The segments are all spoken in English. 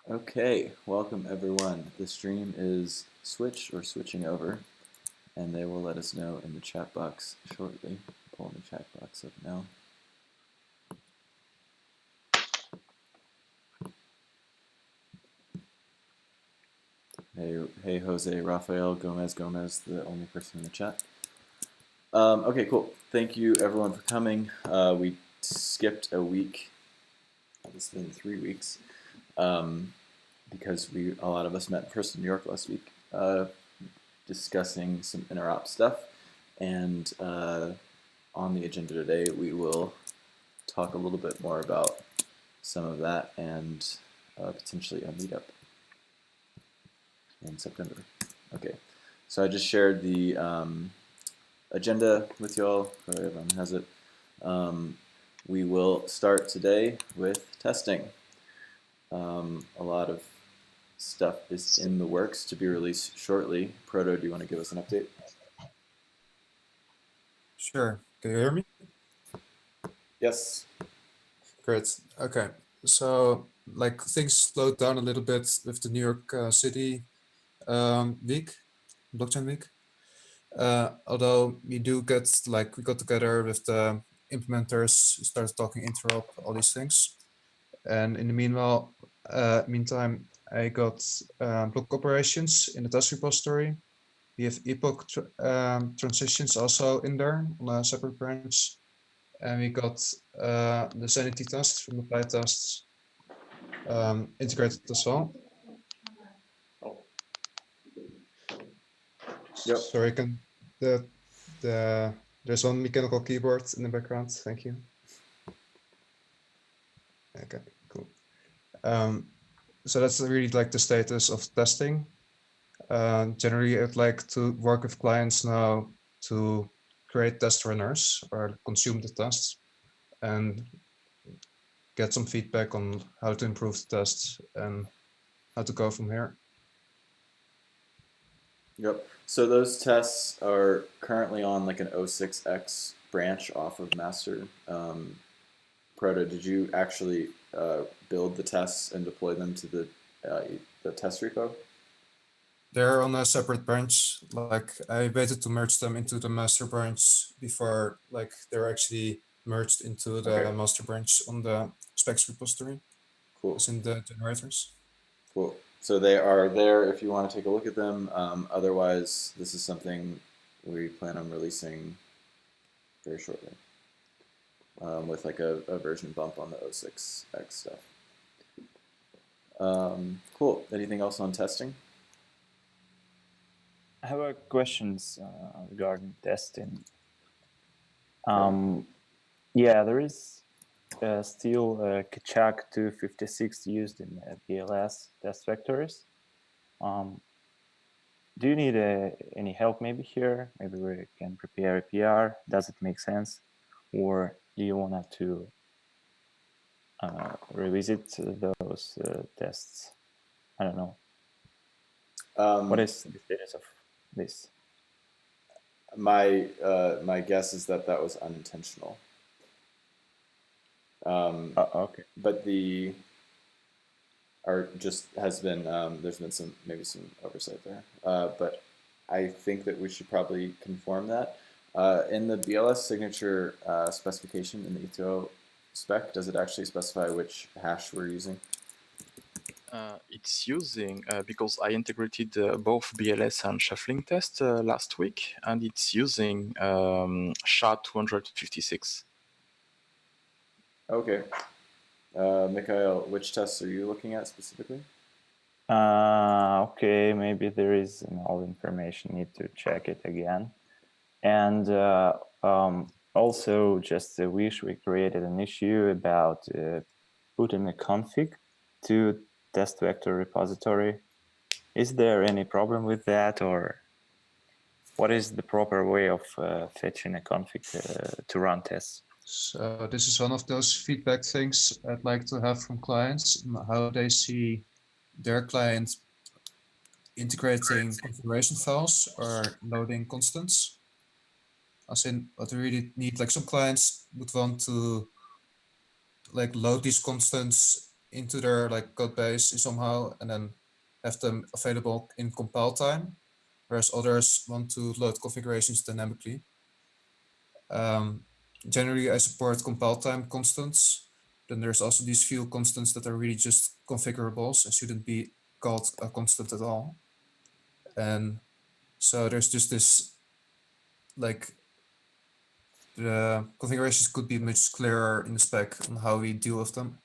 Okay, welcome everyone. The stream is switching over, and they will let us know in the chat box shortly. Pulling the chat box up now. Hey, Jose, Rafael, Gomez, the only person in the chat. Okay, cool. Thank you everyone for coming. We skipped a week. It's been 3 weeks because a lot of us met in person in New York last week, discussing some interop stuff. And on the agenda today, we will talk a little bit more about some of that and potentially a meetup in September. Okay, so I just shared the agenda with y'all, so everyone has it. We will start today with testing. A lot of stuff is in the works to be released shortly. Proto, do you want to give us an update? Sure. Can you hear me? Yes. Great. Okay. So, like, things slowed down a little bit with the New York City week, blockchain week. Although we got together with the implementers, started talking interop, all these things. And in the meantime, I got block operations in the test repository. We have epoch transitions also in there on a separate branch. And we got the sanity tests from the flight tests integrated as well. Yep. Sorry, there's one mechanical keyboard in the background. Thank you. Okay, cool. So that's really like the status of testing. Generally, I'd like to work with clients now to create test runners or consume the tests and get some feedback on how to improve the tests and how to go from here. Yep. So those tests are currently on like an 06x branch off of master. Proto, did you actually build the tests and deploy them to the test repo? They're on a separate branch. Like, I waited to merge them into the master branch before like they're actually merged into the master branch on the specs repository. Cool. As in the generators. Cool. So they are there if you want to take a look at them. Otherwise, this is something we plan on releasing very shortly, with like a version bump on the 06x stuff. Cool. Anything else on testing? I have a questions regarding testing. Yeah, there is still Kachak 256 used in BLS test vectors. Do you need any help maybe here? Maybe we can prepare a PR. Does it make sense? Or do you want to revisit those tests? I don't know. What is the status of this? My guess is that was unintentional. Okay. But has been there's been some oversight there. But I think that we should probably conform that. In the BLS signature specification in the Eth2.0 spec, does it actually specify which hash we're using? It's using, because I integrated both BLS and shuffling test last week, and it's using SHA-256. Okay. Mikhail, which tests are you looking at specifically? Okay, maybe there is all information. Need to check it again. And also, just a wish we created an issue about putting a config to test vector repository. Is there any problem with that, or what is the proper way of fetching a config to run tests? So this is one of those feedback things I'd like to have from clients, how they see their clients integrating configuration files or loading constants. As in, what we really need, like some clients would want to like load these constants into their like code base somehow and then have them available in compile time, whereas others want to load configurations dynamically. Generally, I support compile time constants. Then there's also these few constants that are really just configurables and shouldn't be called a constant at all. And so there's just this, like, the configurations could be much clearer in the spec on how we deal with them.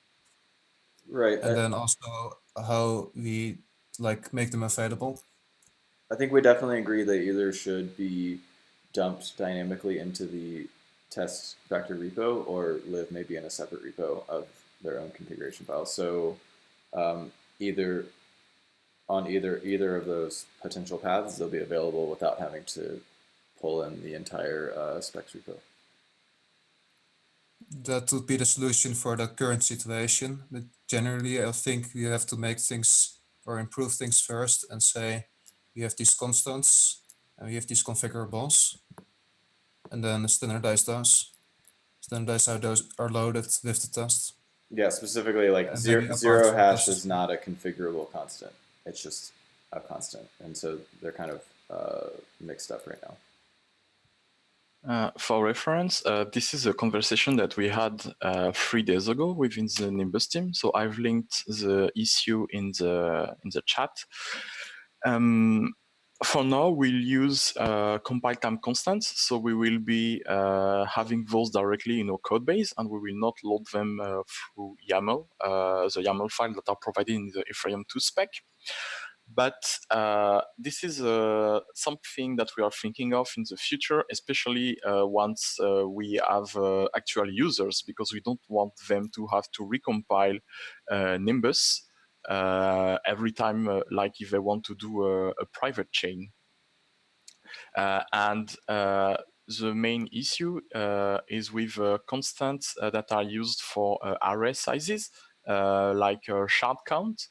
Right. And then also how we like make them available. I think we definitely agree they either should be dumped dynamically into the test vector repo or live maybe in a separate repo of their own configuration file. So either of those potential paths, they'll be available without having to pull in the entire specs repo. That would be the solution for the current situation. But generally, I think we have to make things or improve things first and say we have these constants and we have these configurables, and then standardize those. Standardize how those are loaded with the test. Yeah, specifically like And maybe apart zero from hash this is not a configurable constant. It's just a constant, and so they're kind of mixed up right now. For reference, this is a conversation that we had 3 days ago within the Nimbus team. So I've linked the issue in the chat. For now, we'll use compile time constants. So we will be having those directly in our code base, and we will not load them through YAML, the YAML file that are provided in the Ethereum 2 spec. But this is something that we are thinking of in the future, especially once we have actual users, because we don't want them to have to recompile Nimbus every time, like if they want to do a private chain. And the main issue is with constants that are used for array sizes, like shard count.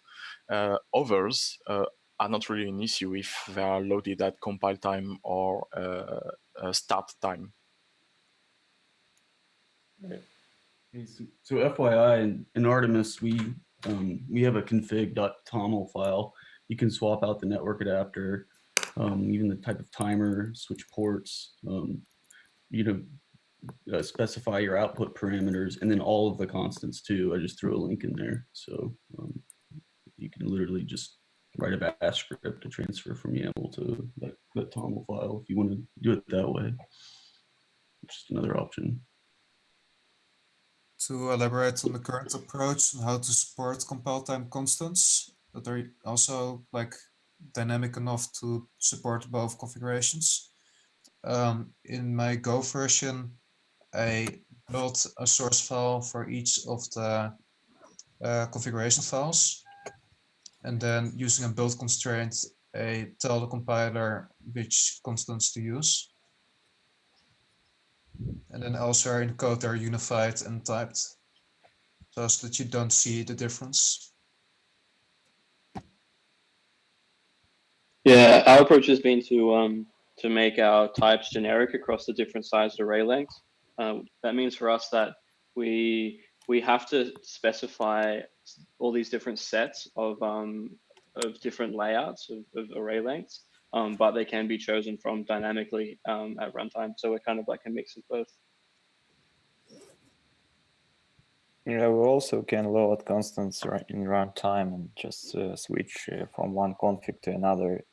Others are not really an issue if they are loaded at compile time or start time. Right. So FYI, in Artemis, we have a config.toml file. You can swap out the network adapter, even the type of timer, switch ports, specify your output parameters, and then all of the constants too. I just threw a link in there. So you can literally just write a bash script to transfer from YAML to that toml file if you want to do it that way. Just another option. to elaborate on the current approach and how to support compile time constants that are also like dynamic enough to support both configurations. In my Go version, I built a source file for each of the configuration files. And then using a build constraint, I tell the compiler which constants to use. And then elsewhere in code, they're unified and typed, so that you don't see the difference. Yeah, our approach has been to make our types generic across the different sized array lengths. That means for us that we have to specify all these different sets of different layouts of array lengths, but they can be chosen from dynamically at runtime. So we're kind of like a mix of both. Yeah, we also can load constants in runtime and just switch from one config to another.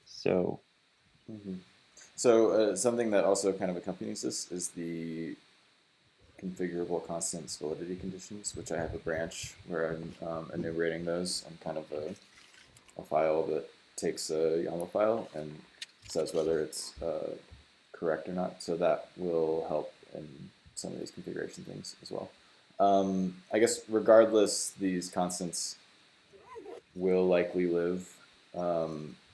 So, Something that also kind of accompanies this is the configurable constants validity conditions, which I have a branch where I'm enumerating those on kind of a file that takes a YAML file and says whether it's correct or not. So that will help in some of these configuration things as well. I guess regardless, these constants will likely live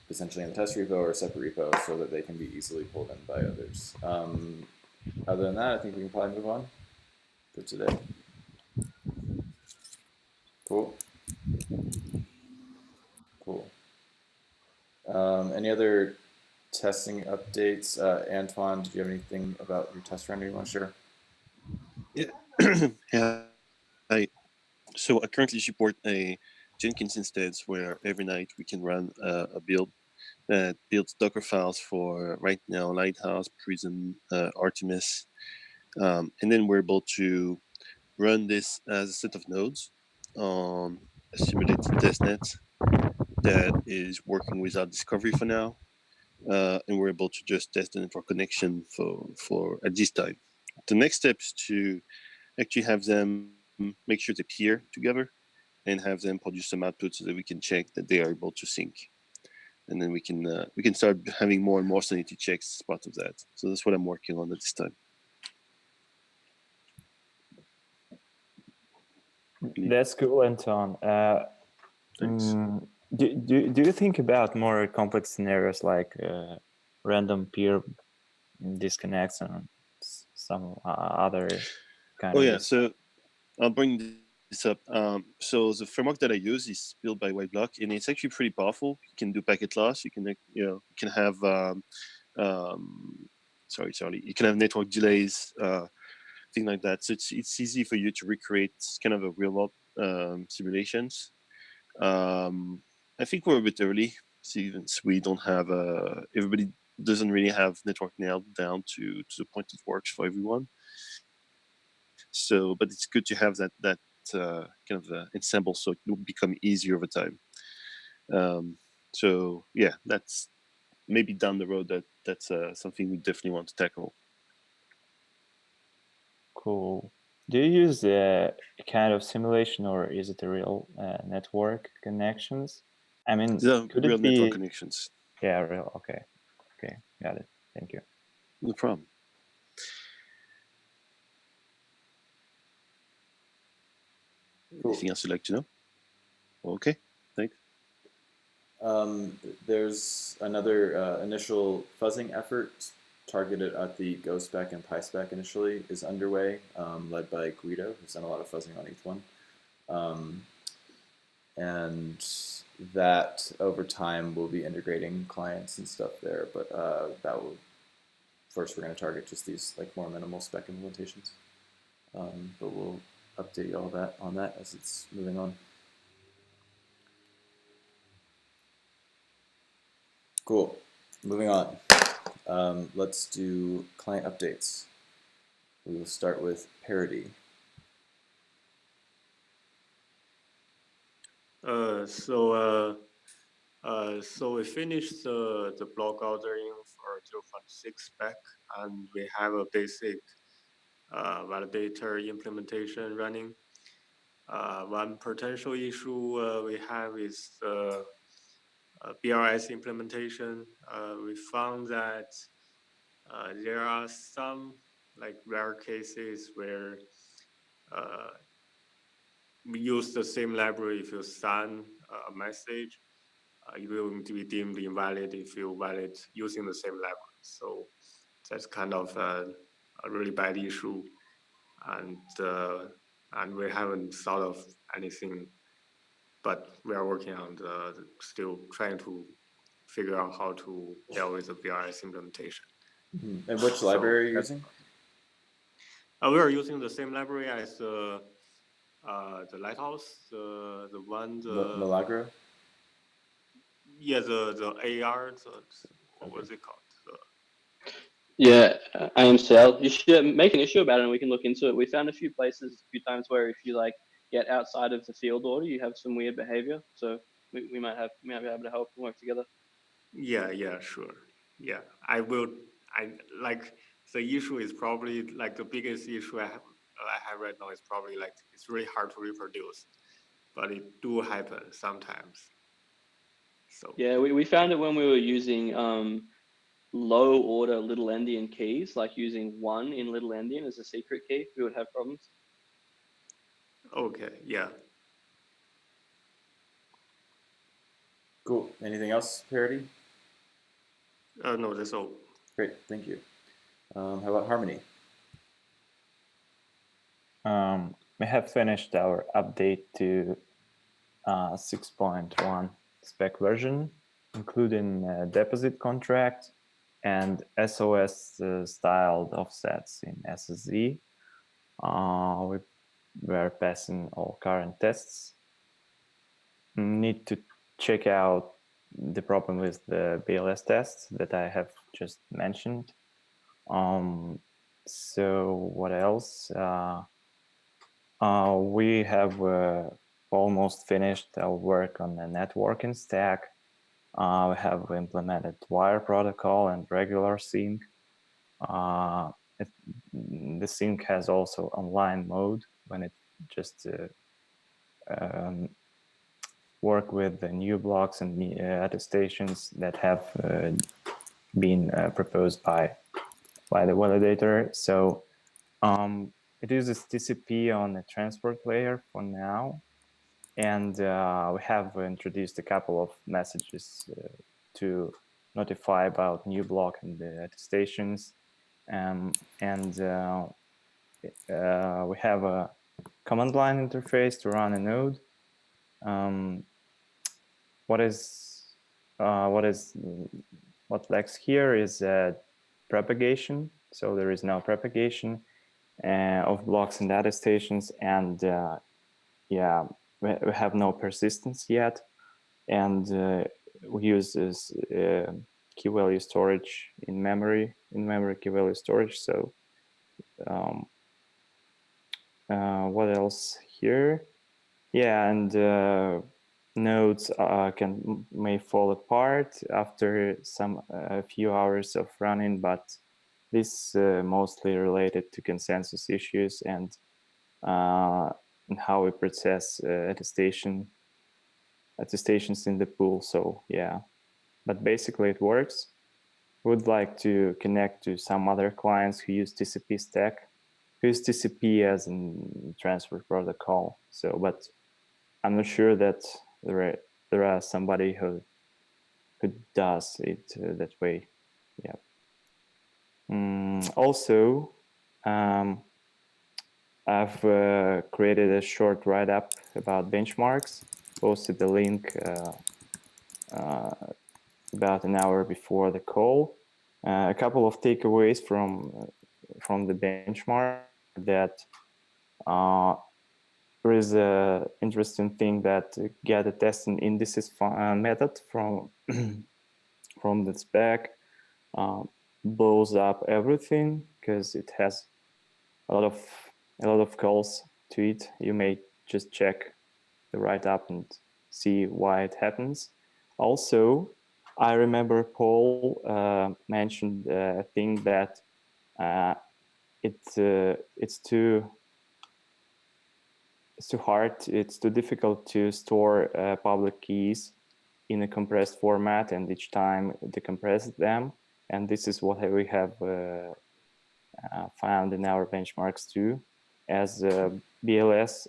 essentially in the test repo or a separate repo so that they can be easily pulled in by others. Other than that, I think we can probably move on for today. Cool. Any other testing updates? Antoine, did you have anything about your test run you want to share? Yeah. Yeah. So I currently support a Jenkins instance where every night we can run a build that builds Docker files for right now Lighthouse, Prism, Artemis, and then we're able to run this as a set of nodes on a simulated testnet that is working without discovery for now, and we're able to just test the network connection for at this time. The next step is to actually have them make sure they peer together and have them produce some output so that we can check that they are able to sync, and then we can start having more and more sanity checks as part of that. So that's what I'm working on at this time. That's cool, Anton. Thanks. Do you think about more complex scenarios like random peer disconnects and some other kind Oh of yeah, this? so I'll bring this up. So the framework that I use is built by Whiteblock, and it's actually pretty powerful. You can do packet loss. You can have you can have network delays, things like that. So it's easy for you to recreate kind of a real world simulations. I think we're a bit early since we don't have everybody doesn't really have network nailed down to the point it works for everyone. So, but it's good to have that kind of ensemble, so it will become easier over time. So yeah, that's maybe down the road that's something we definitely want to tackle. Cool. Do you use a kind of simulation, or is it a real network connections? I mean, These are could real it network be? connections. Yeah, real. Okay, got it. Thank you. No problem. Cool. Anything else you'd like to know? Okay, thanks. There's another initial fuzzing effort targeted at the GoSpec and PySpec initially is underway, led by Guido, who's done a lot of fuzzing on each one. And that over time we'll be integrating clients and stuff there, but that will first we're going to target just these like more minimal spec implementations. But we'll update you all that on that as it's moving on. Cool. Moving on. Let's do client updates. We will start with Parity. So we finished the block ordering for 0.6 spec, and we have a basic validator implementation running. One potential issue we have is the BRS implementation. We found that there are some like rare cases where we use the same library. If you send a message, it will be deemed invalid if you valid using the same library. So that's kind of a really bad issue, and we haven't thought of anything, but we are working on still trying to figure out how to deal with the BRS implementation. Mm-hmm. And which library are you using? We are using the same library as the Lighthouse, the one Milagro? Yeah, the AR, what was it called? Yeah, IMCL. You should make an issue about it and we can look into it. We found a few places, a few times where if you like get outside of the field order, you have some weird behavior. So we might be able to help and work together. Yeah, sure. Yeah, I will. I like the issue is probably like the biggest issue I have right now is probably like it's really hard to reproduce, but it do happen sometimes. So yeah, we found it when we were using low order little endian keys, like using 1 in little endian as a secret key, we would have problems. okay, yeah. Cool. Anything else, Parity? No, that's all. Great, thank you. How about Harmony? We have finished our update to 6.1 spec version, including deposit contract and SOS styled offsets in SSZ. We we're passing all current tests. Need to check out the problem with the BLS tests that I have just mentioned. So what else? We have almost finished our work on the networking stack. We have implemented wire protocol and regular sync. The sync has also online mode when it just work with the new blocks and attestations that have been proposed by the validator. So it uses TCP on the transport layer for now. And we have introduced a couple of messages to notify about new block and the attestations. And we have a command line interface to run a node. What lacks here is propagation. So there is no propagation of blocks and attestations, and yeah, we have no persistence yet, and we use this key value storage in memory key value storage. So what else here? Yeah, and nodes may fall apart after a few hours of running, but this mostly related to consensus issues and how we process attestations in the pool. So yeah, but basically it works. Would like to connect to some other clients who use TCP stack, who use TCP as a transfer protocol. So, but I'm not sure that there are somebody who does it that way. Yeah. Also, I've created a short write-up about benchmarks. Posted the link about an hour before the call. A couple of takeaways from the benchmark that there is an interesting thing that get a testing indices method from from the spec blows up everything because it has a lot of calls to it. You may just check the write-up and see why it happens. Also, I remember Paul mentioned a thing that it's too hard, it's too difficult to store public keys in a compressed format and each time decompress them. And this is what we have found in our benchmarks too. As BLS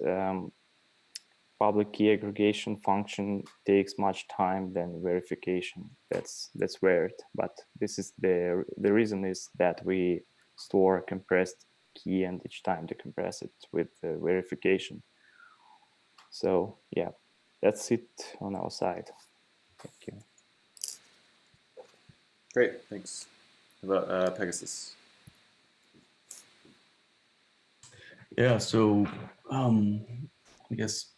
public key aggregation function takes much time than verification. That's weird, but this is the reason is that we store a compressed key and each time decompress it with verification. So yeah, that's it on our side. Thank you. Great, thanks. How about Pegasus? Yeah, so I guess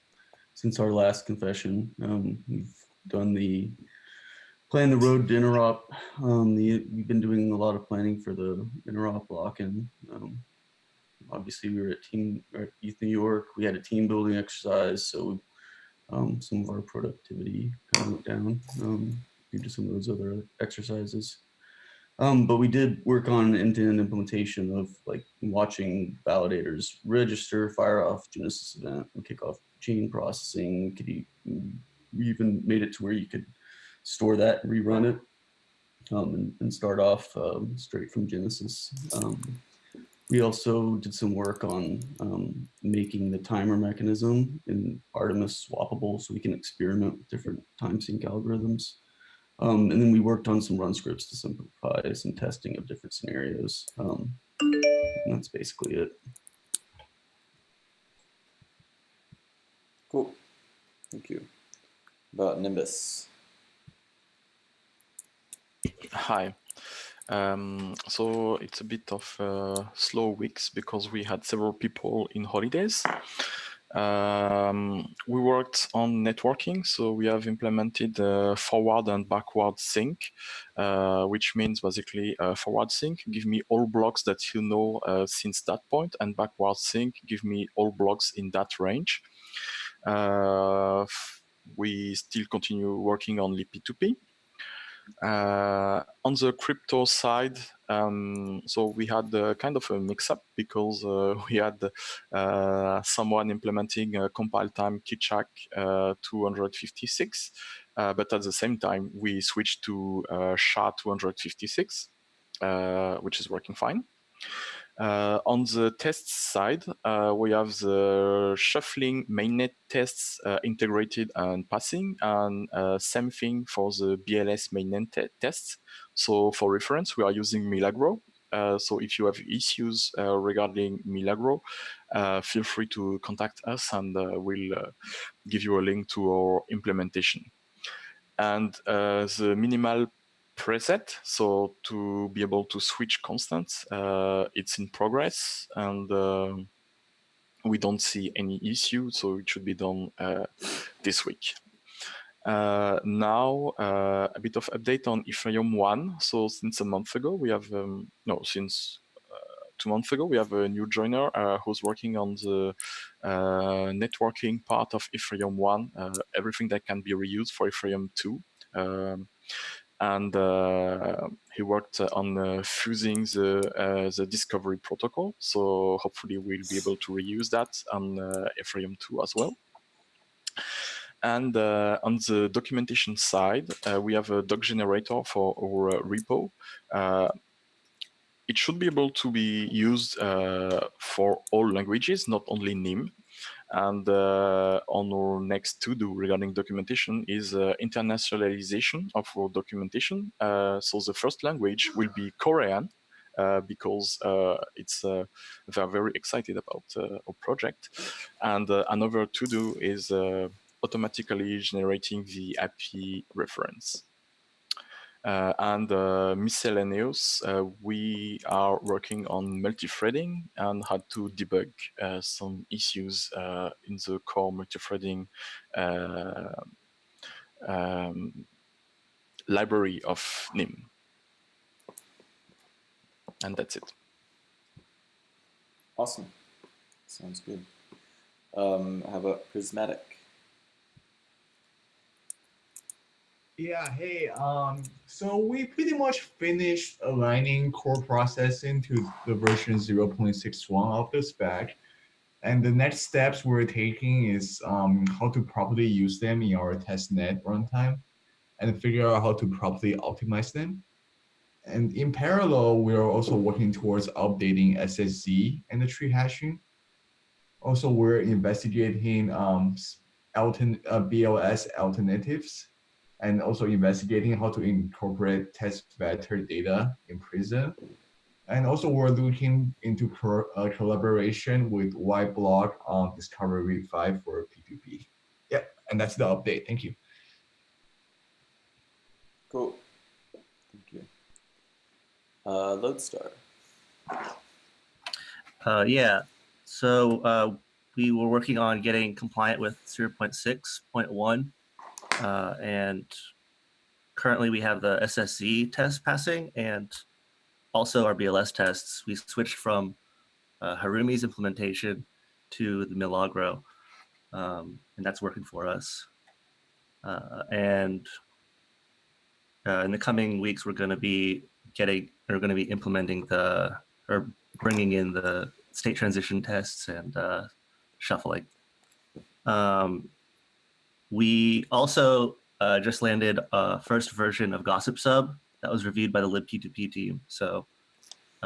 since our last confession, we've done plan the road to interop. We've been doing a lot of planning for the interop block, and obviously we were at Eth New York. We had a team building exercise, so some of our productivity kind of went down due to some of those other exercises. But we did work on end-to-end implementation of like watching validators register, fire off Genesis event, and kick off chain processing. We even made it to where you could store that, rerun it, and start off straight from Genesis. We also did some work on making the timer mechanism in Artemis swappable so we can experiment with different time sync algorithms. And then we worked on some run scripts to simplify some testing of different scenarios. And that's basically it. Cool, thank you. About Nimbus. Hi. So it's a bit of slow weeks because we had several people in holidays. We worked on networking, so we have implemented forward and backward sync, which means basically forward sync, give me all blocks that you know since that point, and backward sync, give me all blocks in that range. We still continue working on P2P. On the crypto side, so we had kind of a mix-up because we had someone implementing compile time Kitchak 256, but at the same time we switched to SHA 256, which is working fine. On the test side, we have the shuffling mainnet tests integrated and passing, and same thing for the BLS mainnet tests. So for reference, we are using Milagro. So if you have issues regarding Milagro, feel free to contact us, and we'll give you a link to our implementation. And the minimal preset, so to be able to switch constants, it's in progress, and we don't see any issue, so it should be done this week. Now, a bit of update on Ethereum 1. So since a month ago, we have, since 2 months ago, we have a new joiner who's working on the networking part of Ethereum 1, everything that can be reused for Ethereum 2. And he worked on fusing the discovery protocol. So hopefully we'll be able to reuse that on Ethereum 2 as well. And on the documentation side, we have a doc generator for our repo. It should be able to be used for all languages, not only NIM. And on our next to-do regarding documentation is internationalization of our documentation. So the first language will be Korean, because they're very excited about our project. And another to-do is automatically generating the API reference. And miscellaneous, we are working on multi-threading and had to debug some issues in the core multi-threading library of NIM. And that's it. Awesome. Sounds good. How about Prismatic? Yeah, hey, so we pretty much finished aligning core processing to the version 0.61 of the spec. And the next steps we're taking is how to properly use them in our testnet runtime and figure out how to properly optimize them. And in parallel, we are also working towards updating SSZ and the tree hashing. Also, we're investigating BLS alternatives, and also investigating how to incorporate test vector data in Prism. And also we're looking into collaboration with Whiteblock on Discovery 5 for P2P. Yep, and that's the update. Thank you. Cool. Thank you. Lodestar. Yeah, so we were working on getting compliant with 0.6.1, and currently we have the SSZ test passing and also our BLS tests. We switched from Harumi's implementation to the Milagro, and that's working for us. And in the coming weeks, we're going to be implementing or bringing in the state transition tests and shuffling. We also just landed a first version of Gossip Sub that was reviewed by the libp2p team. So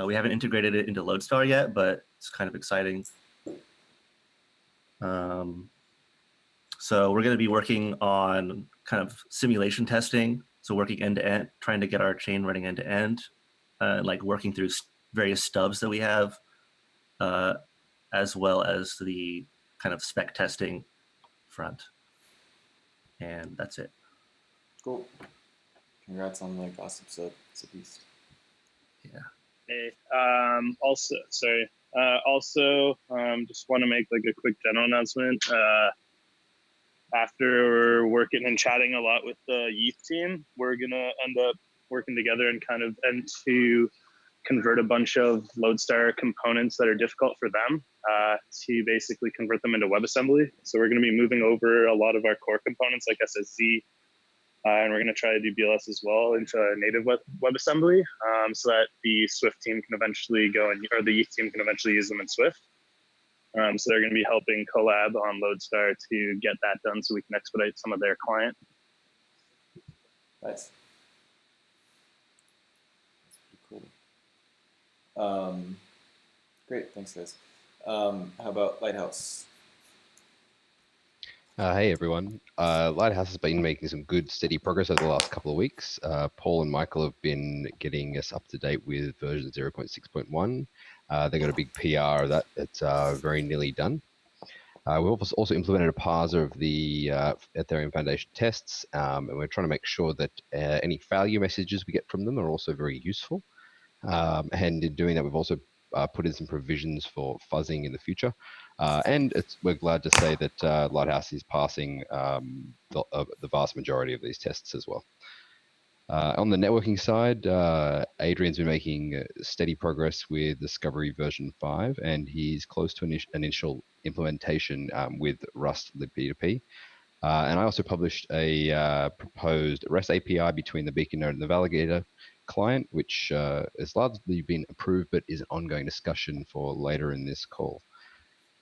we haven't integrated it into Lodestar yet, but it's kind of exciting. So we're going to be working on kind of simulation testing. So working end to end, trying to get our chain running end to end, like working through various stubs that we have, as well as the kind of spec testing front. And that's it. Cool. Congrats on the Gossip Sub. It's a beast. Hey, just want to make like a quick general announcement. After working and chatting a lot with the Eth team, we're gonna end up working together and to convert a bunch of Lodestar components that are difficult for them to basically convert them into WebAssembly. So we're going to be moving over a lot of our core components like SSZ, and we're going to try to do BLS as well into native WebAssembly, so that the Swift team can eventually or the Eth team can eventually use them in Swift. So they're going to be helping collab on Lodestar to get that done so we can expedite some of their client. Nice. That's pretty cool. Great, thanks guys. How about Lighthouse? Hey everyone. Lighthouse has been making some good steady progress over the last couple of weeks. Paul and Michael have been getting us up to date with version 0.6.1. They got a big PR that it's very nearly done. We've also implemented a parser of the Ethereum Foundation tests, and we're trying to make sure that any failure messages we get from them are also very useful. And in doing that, we've also put in some provisions for fuzzing in the future. And we're glad to say that Lighthouse is passing the vast majority of these tests as well. On the networking side, Adrian's been making steady progress with Discovery version 5, and he's close to initial implementation with Rust libp2p. And I also published a proposed REST API between the Beacon node and the Validator client, which has largely been approved, but is an ongoing discussion for later in this call.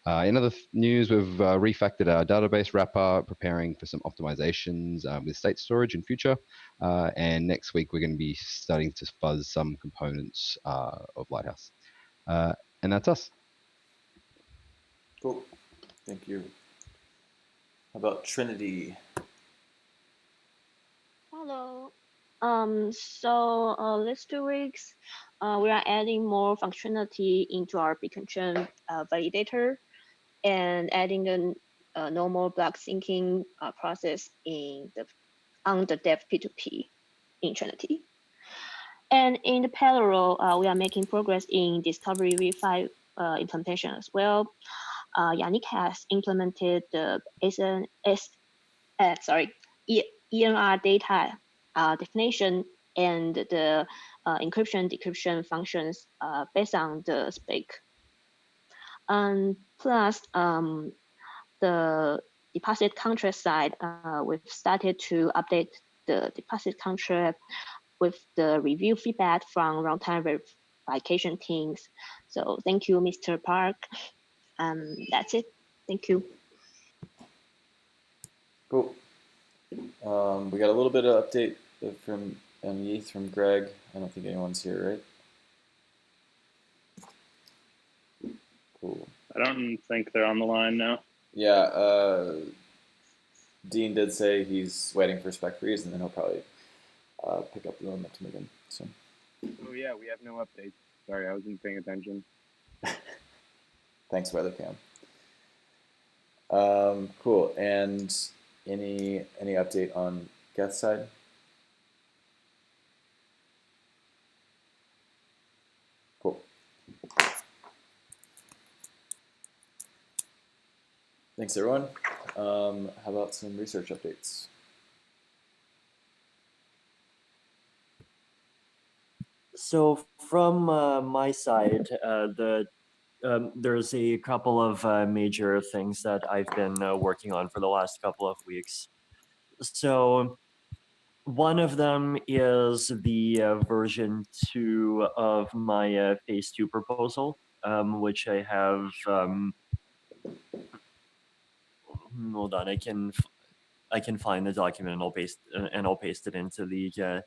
In other news, we've refactored our database wrapper, preparing for some optimizations with state storage in future. And next week, we're going to be starting to fuzz some components of Lighthouse. And that's us. Cool. Thank you. How about Trinity? Hello. So these 2 weeks, we are adding more functionality into our Beacon chain validator and adding the normal block syncing process on the dev P2P in Trinity. And in the parallel, we are making progress in Discovery v5 implementation as well. Yannick has implemented the ENR data definition and the encryption decryption functions based on the spec. Plus, the deposit contract side, we've started to update the deposit contract with the review feedback from runtime verification teams. So thank you, Mr. Park. That's it. Thank you. Cool. We got a little bit of update from ETH from Greg. I don't think anyone's here, right? Cool. I don't think they're on the line now. Yeah, Dean did say he's waiting for spec freeze, and then he'll probably pick up the momentum again. So. Oh yeah, we have no updates. Sorry, I wasn't paying attention. Thanks, Weathercam. Cool. And any update on Geth's side? Cool. Thanks, everyone. How about some research updates? So from my side, there's a couple of major things that I've been working on for the last couple of weeks. So one of them is the version 2 of my phase 2 proposal, which I have. Hold on, I can find the document and I'll paste it into the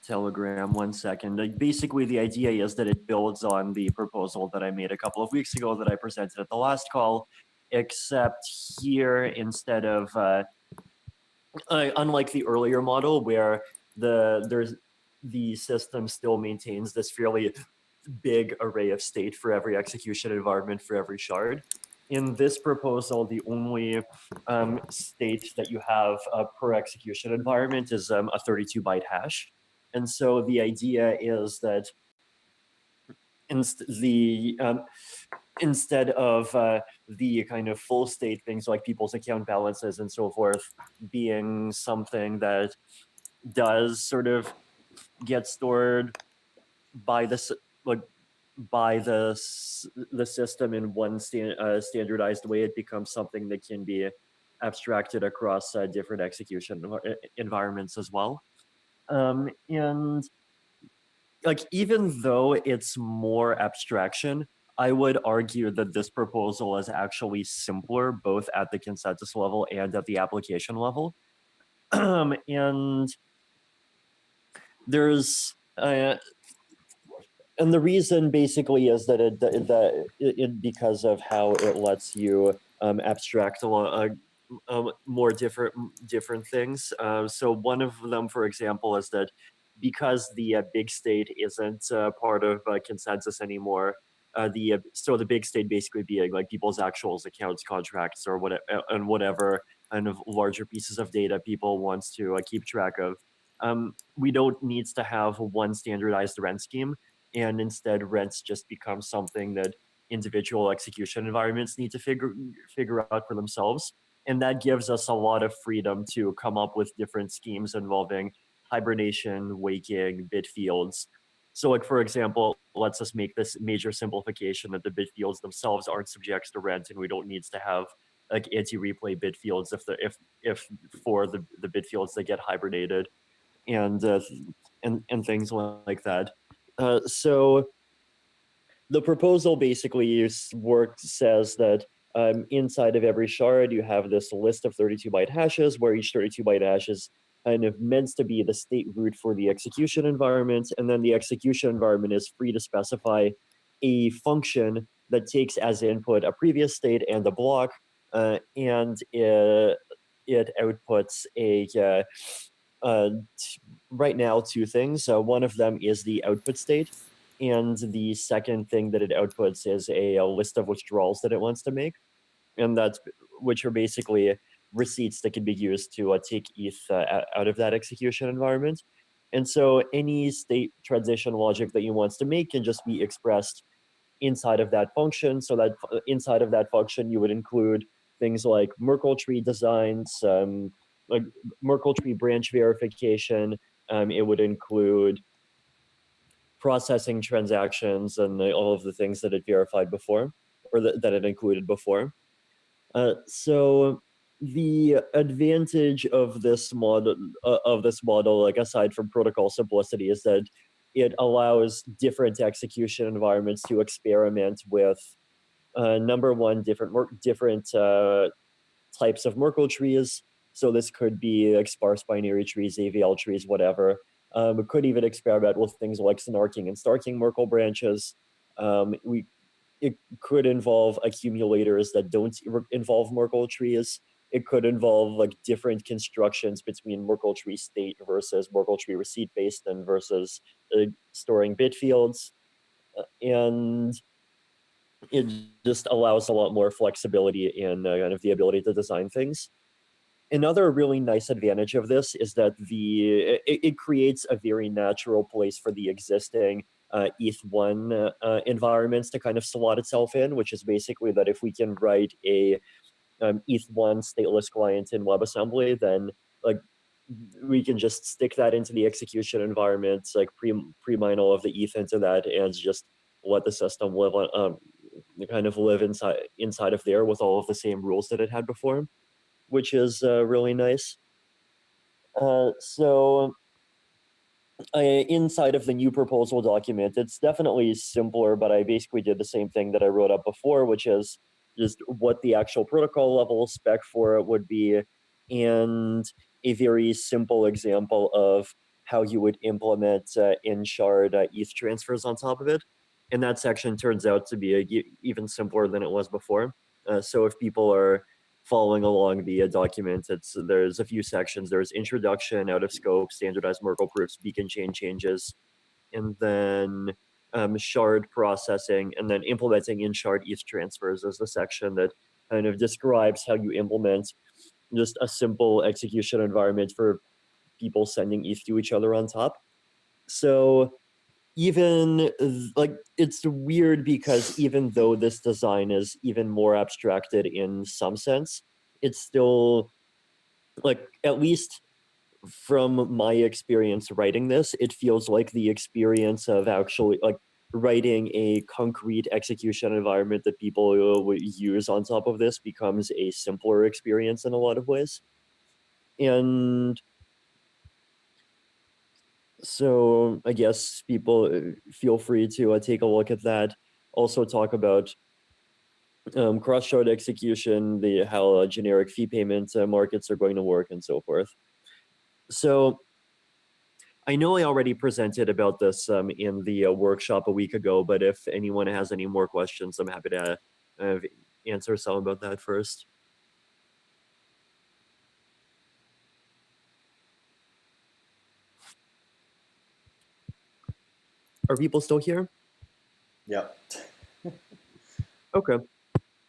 Telegram. 1 second. Like, basically, the idea is that it builds on the proposal that I made a couple of weeks ago that I presented at the last call, except here, instead of unlike the earlier model where the system still maintains this fairly big array of state for every execution environment for every shard. In this proposal, the only state that you have per execution environment is a 32-byte hash. And so the idea is that instead of the kind of full state things like people's account balances and so forth being something that does sort of get stored by the system in one standardized way, it becomes something that can be abstracted across different execution environments as well. And like, even though it's more abstraction, I would argue that this proposal is actually simpler, both at the consensus level and at the application level. And there's and the reason basically is that it because of how it lets you abstract a lot more different things. So one of them, for example, is that because the big state isn't part of consensus anymore, so the big state basically being like people's actuals, accounts, contracts, or whatever kind of larger pieces of data people wants to keep track of. We don't need to have one standardized rent scheme, and instead rents just become something that individual execution environments need to figure out for themselves. And that gives us a lot of freedom to come up with different schemes involving hibernation, waking, bit fields. So like, for example, let's just make this major simplification that the bit fields themselves aren't subject to rent, and we don't need to have like anti-replay bit fields if for the bit fields that get hibernated and things like that. So the proposal basically says that inside of every shard, you have this list of 32-byte hashes, where each 32-byte hash is kind of meant to be the state root for the execution environment. And then the execution environment is free to specify a function that takes as input a previous state and a block, and it outputs right now two things. One of them is the output state, and the second thing that it outputs is a list of withdrawals that it wants to make, and which are basically receipts that can be used to take ETH out of that execution environment. And so any state transition logic that you want to make can just be expressed inside of that function. So that inside of that function, you would include things like Merkle tree designs, like Merkle tree branch verification. It would include processing transactions and all of the things that it verified before, or that it included before. So the advantage of this model, like aside from protocol simplicity, is that it allows different execution environments to experiment with number one, different types of Merkle trees. So this could be like sparse binary trees, AVL trees, whatever. We could even experiment with things like snarking and starking Merkle branches. It could involve accumulators that don't involve Merkle trees. It could involve like different constructions between Merkle tree state versus Merkle tree receipt based and versus storing bit fields. And it just allows a lot more flexibility in kind of the ability to design things. Another really nice advantage of this is that it creates a very natural place for the existing ETH1 environments to kind of slot itself in, which is basically that if we can write a ETH1 stateless client in WebAssembly, then like we can just stick that into the execution environment, like pre-mine all of the ETH into that, and just let the system live on, kind of live inside of there with all of the same rules that it had before, which is really nice. So inside of the new proposal document, it's definitely simpler, but I basically did the same thing that I wrote up before, which is just what the actual protocol level spec for it would be, and a very simple example of how you would implement in-shard ETH transfers on top of it. And that section turns out to be even simpler than it was before. So if people are following along the document, there's a few sections. There's introduction, out of scope, standardized Merkle proofs, beacon chain changes, and then shard processing, and then implementing in-shard ETH transfers is the section that kind of describes how you implement just a simple execution environment for people sending ETH to each other on top. So even like it's weird because even though this design is even more abstracted in some sense, it's still like, at least from my experience writing this, it feels like the experience of actually like writing a concrete execution environment that people would use on top of this becomes a simpler experience in a lot of ways. And so I guess people feel free to take a look at that. Also talk about cross-shard execution, how generic fee payment markets are going to work, and so forth. So I know I already presented about this in the workshop a week ago, but if anyone has any more questions, I'm happy to answer some about that first. Are people still here? Yep. Okay.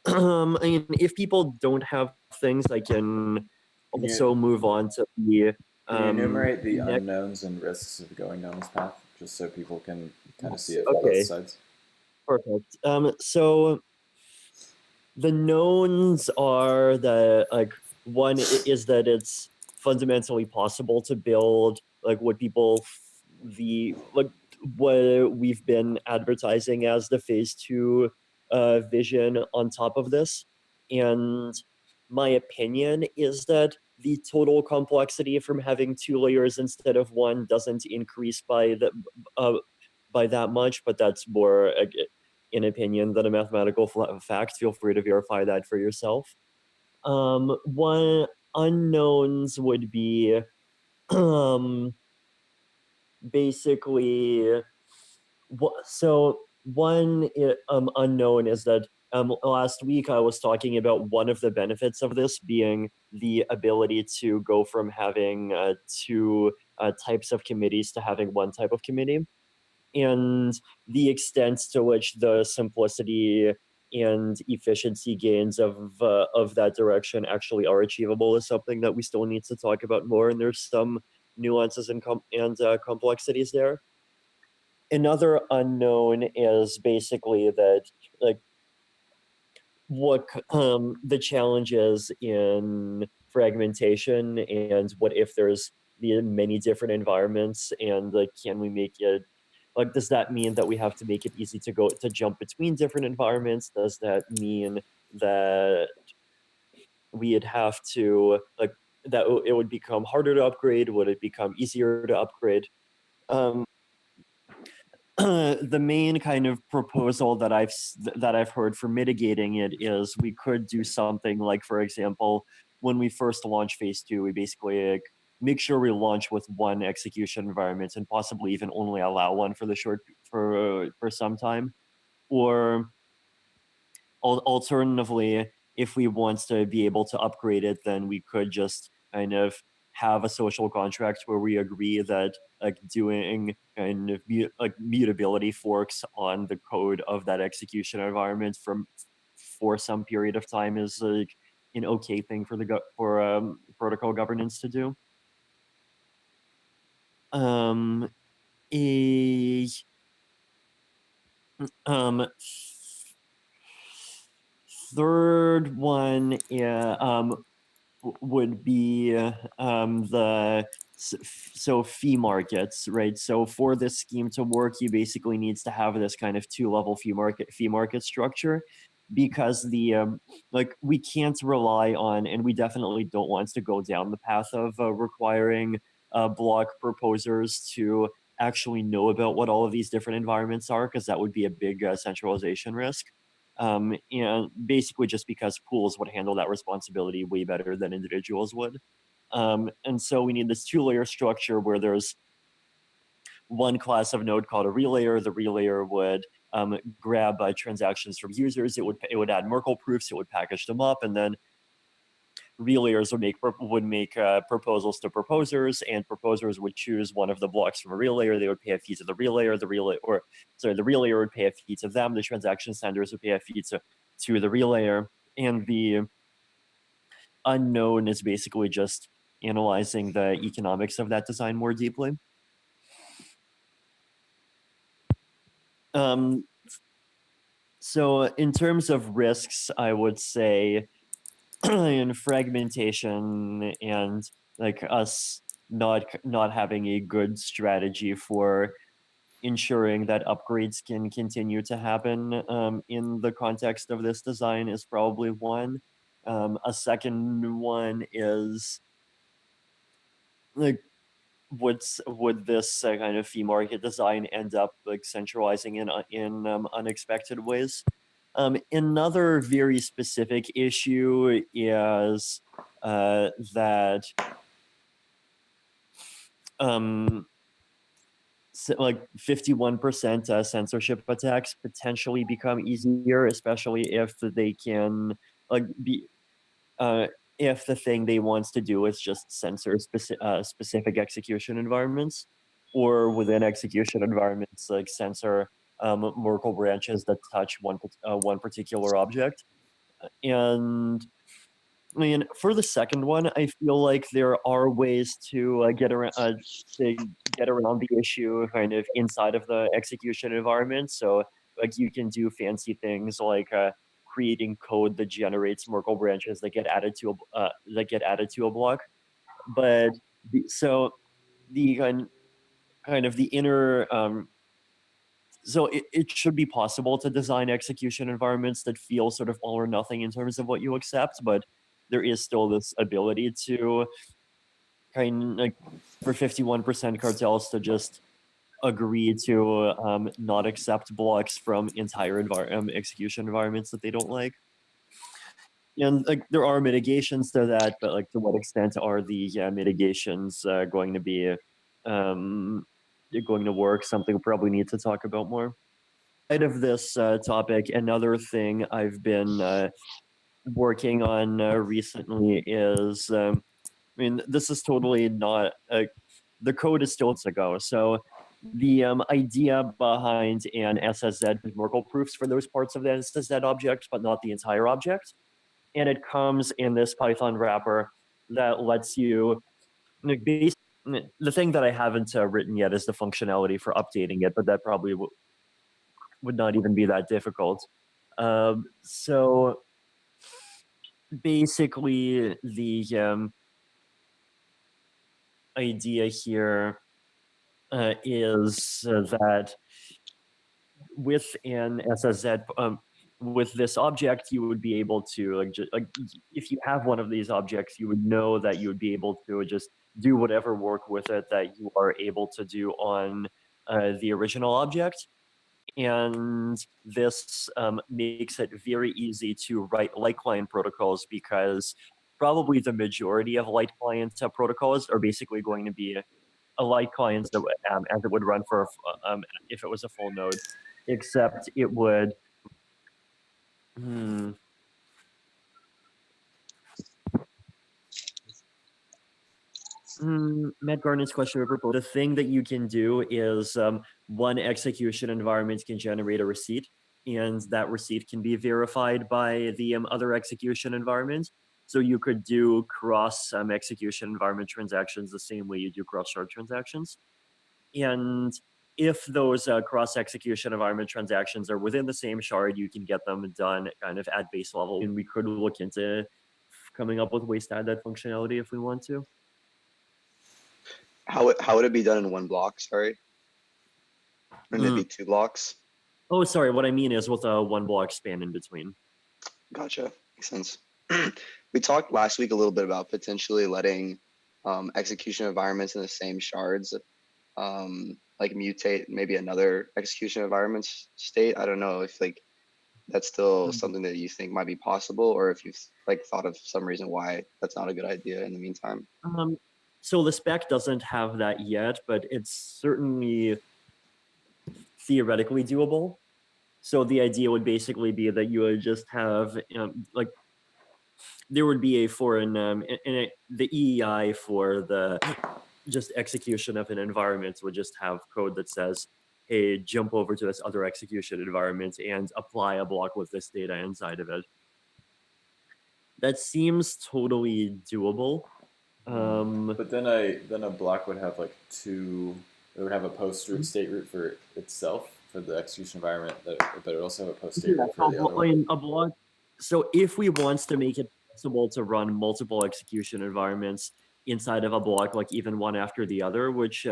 I mean, if people don't have things, I can also move on to the. Can you enumerate the next. unknowns and risks of going down this path, just so people can kind of see it from Okay. both sides? Perfect. So the knowns are that, like, one is that it's fundamentally possible to build like what we've been advertising as the phase 2 vision on top of this. And my opinion is that the total complexity from having 2 layers instead of 1 doesn't increase by that much, but that's more an opinion than a mathematical fact. Feel free to verify that for yourself. One unknowns would be basically so one unknown is that last week I was talking about one of the benefits of this being the ability to go from having two types of committees to having one type of committee, and the extent to which the simplicity and efficiency gains of that direction actually are achievable is something that we still need to talk about more, and there's some nuances and complexities there. Another unknown is basically that, like, what the challenges in fragmentation, and what if there's many different environments, and like, can we make it, like, does that mean that we have to make it easy to jump between different environments? Does that mean that we'd have to, like, that it would become harder to upgrade? Would it become easier to upgrade? The main kind of proposal that I've heard for mitigating it is we could do something like, for example, when we first launch phase 2, we basically make sure we launch with one execution environment and possibly even only allow one for for some time. Or alternatively, if we want to be able to upgrade it, then we could just kind of have a social contract where we agree that, like, doing kind of mutability forks on the code of that execution environment for some period of time is like an okay thing for protocol governance to do. A third one, would be so fee markets, right? So for this scheme to work, you basically needs to have this kind of 2-level fee market structure, because like, we can't rely on, and we definitely don't want to go down the path of requiring block proposers to actually know about what all of these different environments are, because that would be a big centralization risk. And basically just because pools would handle that responsibility way better than individuals would. And so we need this 2-layer structure where there's one class of node called a relayer. The relayer would grab transactions from users. It would add Merkle proofs. It would package them up, and then relayers would make proposals to proposers, and proposers would choose one of the blocks from a relayer. They would pay a fee to the relayer. The relayer would pay a fee to them. The transaction senders would pay a fee to the relayer. And the unknown is basically just analyzing the economics of that design more deeply. So in terms of risks, I would say in fragmentation and like us not having a good strategy for ensuring that upgrades can continue to happen in the context of this design is probably one. A second one is like would this kind of fee market design end up like centralizing in unexpected ways? Another very specific issue is that like 51% censorship attacks potentially become easier, especially if they can like be if the thing they want to do is just censor specific execution environments, or within execution environments like censor Merkle branches that touch one particular object. And I mean, for the second one, I feel like there are ways to get around the issue kind of inside of the execution environment. So like you can do fancy things like creating code that generates Merkle branches that get added to a block. But so the kind of the inner so it should be possible to design execution environments that feel sort of all or nothing in terms of what you accept, but there is still this ability to kind of like for 51% cartels to just agree to not accept blocks from entire execution environments that they don't like. And like there are mitigations to that, but like to what extent are the mitigations going to be going to work? Something we probably need to talk about more. Outside of this topic, another thing I've been working on recently is, I mean, this is totally not, the code is still to go. So the idea behind an SSZ is Merkle proofs for those parts of the SSZ object, but not the entire object. And it comes in this Python wrapper that lets you, like, the thing that I haven't written yet is the functionality for updating it, but that probably would not even be that difficult. So basically the idea here is that with an SSZ, with this object, you would be able to like if you have one of these objects, you would know that you would be able to just do whatever work with it that you are able to do on the original object. And this makes it very easy to write light client protocols, because probably the majority of light client protocols are basically going to be a light client that as it would run for if it was a full node, except it would. Matt Garnett's question report. The thing that you can do is one execution environment can generate a receipt, and that receipt can be verified by the other execution environment. So you could do cross execution environment transactions the same way you do cross shard transactions. And if those cross execution environment transactions are within the same shard, you can get them done kind of at base level. And we could look into coming up with ways to add that functionality if we want to. How would it be done in one block? Sorry. Wouldn't it be 2 blocks? Oh, sorry. What I mean is with a 1 block span in between. Gotcha. Makes sense. We talked last week a little bit about potentially letting execution environments in the same shards like mutate maybe another execution environment state. I don't know if like that's still something that you think might be possible, or if you've like thought of some reason why that's not a good idea in the meantime. So the spec doesn't have that yet, but it's certainly theoretically doable. So the idea would basically be that you would just have like there would be a foreign the EEI for the just execution of an environment would just have code that says, hey, jump over to this other execution environment and apply a block with this data inside of it. That seems totally doable. But then a block would have like 2. It would have a post root state root for itself, for the execution environment, but it also have a posterior Yeah, for the other one. a block. So if we want to make it possible to run multiple execution environments inside of a block, like even one after the other, which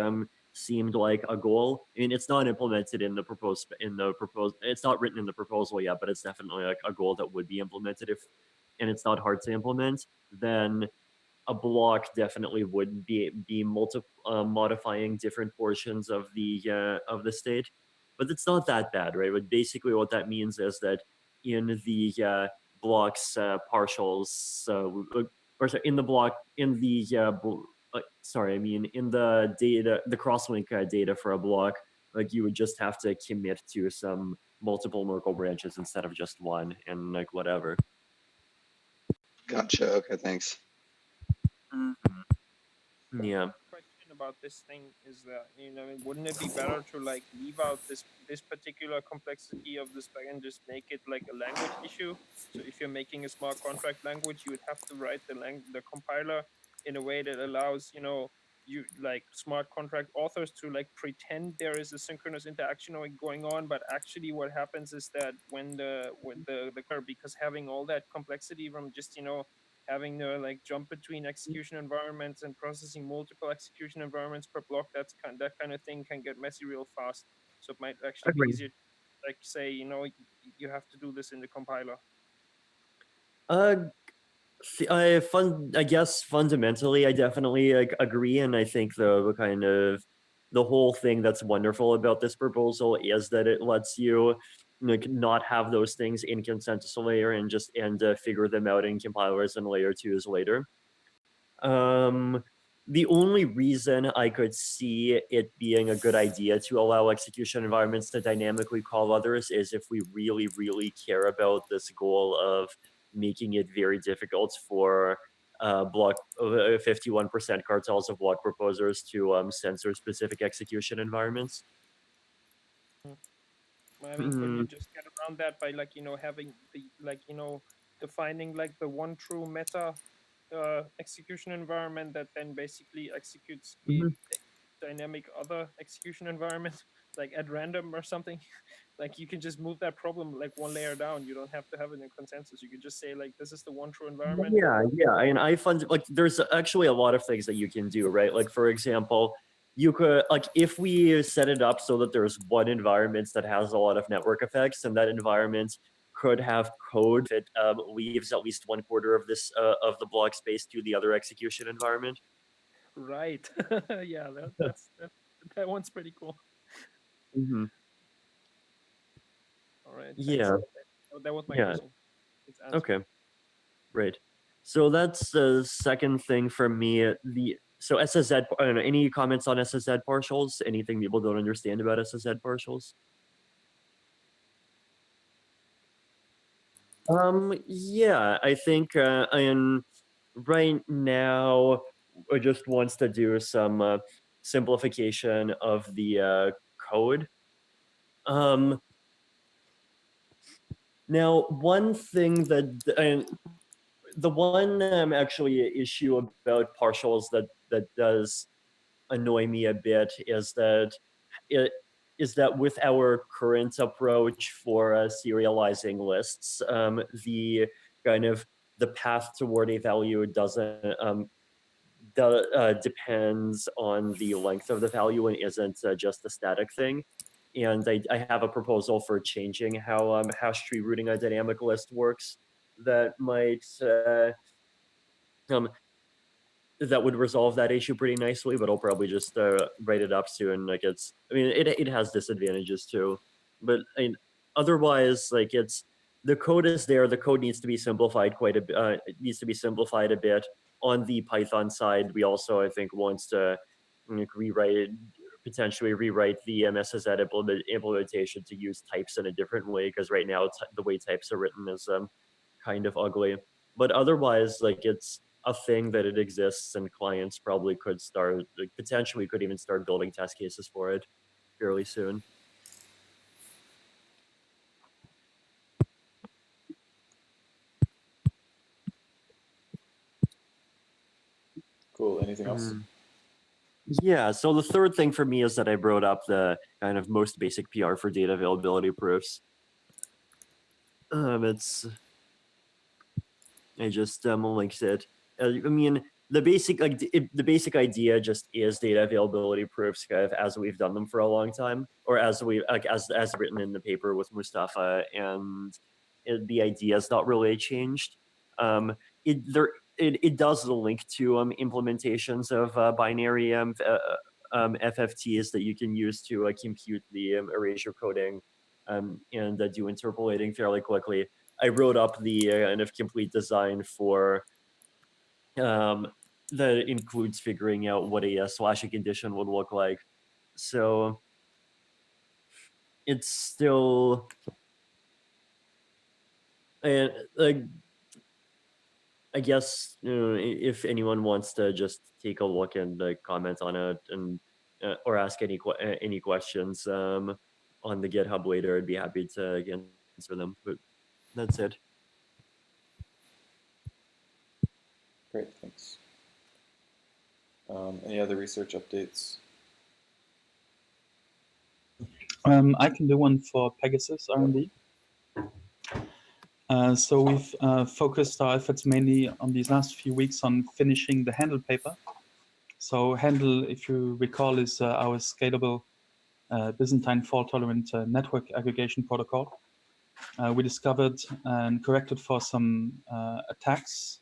seemed like a goal. I mean, it's not implemented in the proposed It's not written in the proposal yet, but it's definitely like a goal that would be implemented if, and it's not hard to implement. Then a block definitely would be modifying different portions of the state, but it's not that bad, right? But basically, what that means is that in the blocks partials, or sorry, in the block in the sorry, I mean in the data, the crosslink data for a block, like you would just have to commit to some multiple Merkle branches instead of just one, and like whatever. Gotcha. Okay, thanks. Yeah. Question about this thing is that, you know, wouldn't it be better to like leave out this particular complexity of the spec and just make it like a language issue? So if you're making a smart contract language, you would have to write the compiler in a way that allows, you know, you like smart contract authors to like pretend there is a synchronous interaction going on, but actually what happens is that when the because having all that complexity from just, you know, having to like jump between execution environments and processing multiple execution environments per block, that kind of thing can get messy real fast. So it might actually be easier, like say, you know, you have to do this in the compiler. I guess fundamentally, I definitely like, agree, and I think the kind of the whole thing that's wonderful about this proposal is that it lets you like not have those things in consensus layer and just figure them out in compilers and layer twos later. The only reason I could see it being a good idea to allow execution environments to dynamically call others is if we really, really care about this goal of making it very difficult for 51% cartels of block proposers to censor specific execution environments. I mean, could you just get around that by like, you know, having the like, you know, defining like the one true meta execution environment that then basically executes a dynamic other execution environment like at random or something? Like you can just move that problem like one layer down. You don't have to have it in consensus. You could just say like, this is the one true environment. Yeah, and I fund like there's actually a lot of things that you can do, right? Like for example, you could like if we set it up so that there's one environment that has a lot of network effects, and that environment could have code that leaves at least 1/4 of this of the block space to the other execution environment. Right. Yeah, that one's pretty cool. All right. Thanks. Yeah. That was my Yeah. question. It's answered. Okay. Right. So that's the second thing for me. So SSZ. I don't know, any comments on SSZ partials? Anything people don't understand about SSZ partials? Yeah, I think and right now I just wants to do some simplification of the code. Now, one thing that the one actually issue about partials that does annoy me a bit is that with our current approach for serializing lists, the kind of the path toward a value doesn't depends on the length of the value and isn't just a static thing. And I have a proposal for changing how hash tree routing a dynamic list works that might that would resolve that issue pretty nicely, but I'll probably just write it up soon. Like I mean, it has disadvantages too, but I mean, otherwise, like the code is there. The code needs to be simplified quite a bit. It needs to be simplified a bit. On the Python side, we also, I think, wants to potentially rewrite the MSZ implementation to use types in a different way, because right now the way types are written is kind of ugly. But otherwise, like it's a thing that it exists, and clients probably could start, like, potentially could even start building test cases for it fairly soon. Cool. Anything else? Yeah, so the third thing for me is that I brought up the kind of most basic PR for data availability proofs. I just linked it. I mean, the basic the basic idea just is data availability proofs, kind of as we've done them for a long time, or as as written in the paper with Mustafa, and the idea has not really changed. It does link to implementations of binary FFTs that you can use to compute the erasure coding and do interpolating fairly quickly. I wrote up the kind of complete design for that includes figuring out what a slashing condition would look like. So it's still and I guess if anyone wants to just take a look and comment on it and or ask any questions on the GitHub later, I'd be happy to answer them. But that's it. Great, thanks. Any other research updates? I can do one for Pegasus R&D. So we've focused our efforts mainly on these last few weeks on finishing the Handle paper. So Handle, if you recall, is our scalable Byzantine fault-tolerant network aggregation protocol. We discovered and corrected for some attacks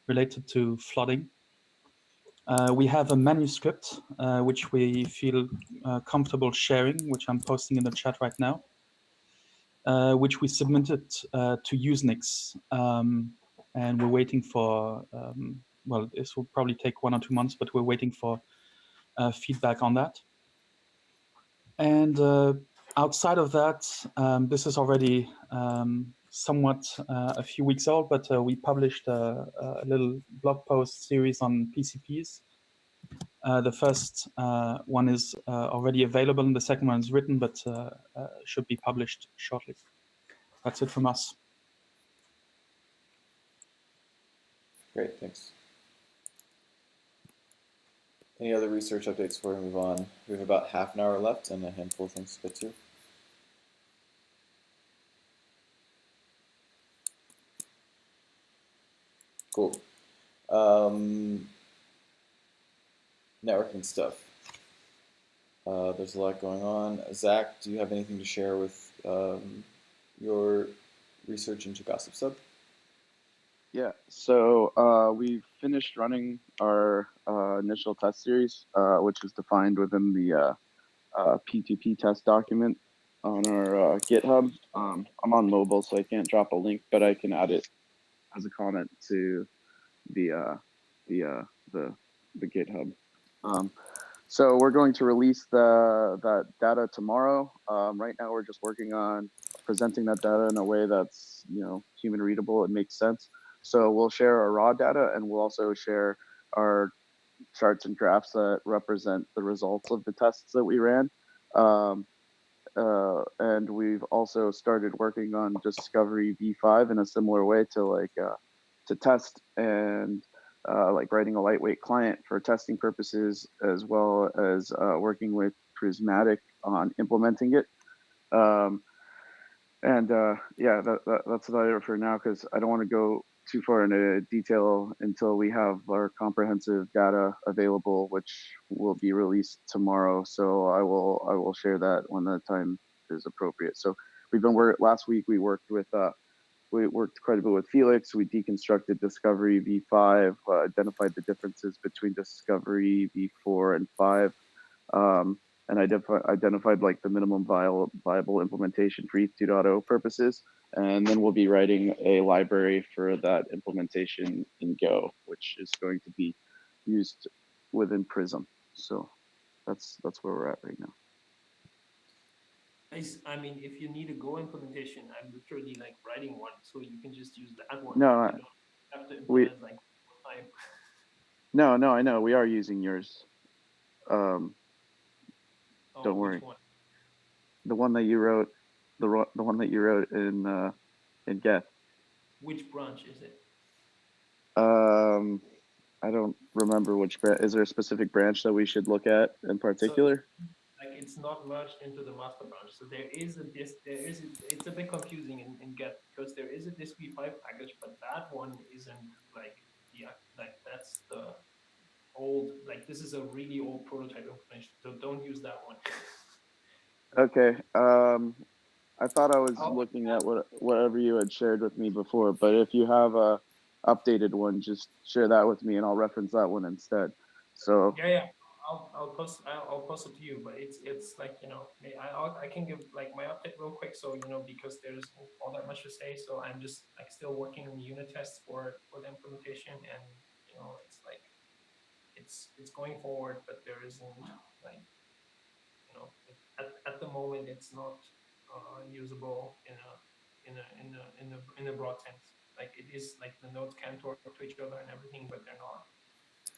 related to flooding. We have a manuscript which we feel comfortable sharing, which I'm posting in the chat right now, which we submitted to Usenix, and we're waiting for, well, this will probably take 1 or 2 months, but we're waiting for feedback on that. And outside of that, this is already somewhat a few weeks old, but we published a little blog post series on PCPs. The first one is already available, and the second one is written, but should be published shortly. That's it from us. Great, thanks. Any other research updates before we move on? We have about half an hour left and a handful of things to get to. Cool. Networking stuff. There's a lot going on. Zach, do you have anything to share with your research into Gossip Sub? Yeah, so we've finished running our initial test series, which is defined within the P2P test document on our GitHub. I'm on mobile, so I can't drop a link, but I can add it as a comment to the GitHub. So we're going to release that data tomorrow. Right now, we're just working on presenting that data in a way that's human readable and makes sense. So we'll share our raw data, and we'll also share our charts and graphs that represent the results of the tests that we ran. And we've also started working on Discovery v5 in a similar way to to test and like writing a lightweight client for testing purposes, as well as working with Prismatic on implementing it. Yeah, that's about it for now, because I don't want to go too far into detail until we have our comprehensive data available, which will be released tomorrow. So I will share that when the time is appropriate. So we've been last week we worked quite a bit with Felix. We deconstructed Discovery v5, identified the differences between Discovery v4 and 5, and identified like the minimum viable implementation for Eth2.0 purposes. And then we'll be writing a library for that implementation in Go, which is going to be used within Prism. So that's where we're at right now. I mean, if you need a Go implementation, I'm literally like writing one, so you can just use that one. No, you don't have to implement like one time. No, I know we are using yours. Don't worry. One? The one that you wrote, the one that you wrote in Geth. Which branch is it? I don't remember which branch. Is there a specific branch that we should look at in particular? Like it's not merged into the master branch. So there is a disk, it's a bit confusing in Get because there is a disk v5 package, but that one isn't like that's the old, like this is a really old prototype implementation. So don't use that one. Okay. I thought I was looking at whatever you had shared with me before, but if you have a updated one, just share that with me and I'll reference that one instead. So Yeah. I'll post it to you, but it's like, you know, I can give like my update real quick. So, you know, because there's all that much to say. So I'm just like still working on the unit tests for the implementation, and you know, it's like it's going forward, but there isn't like, you know, at the moment it's not usable in a broad sense. Like it is like the nodes can talk to each other and everything, but they're not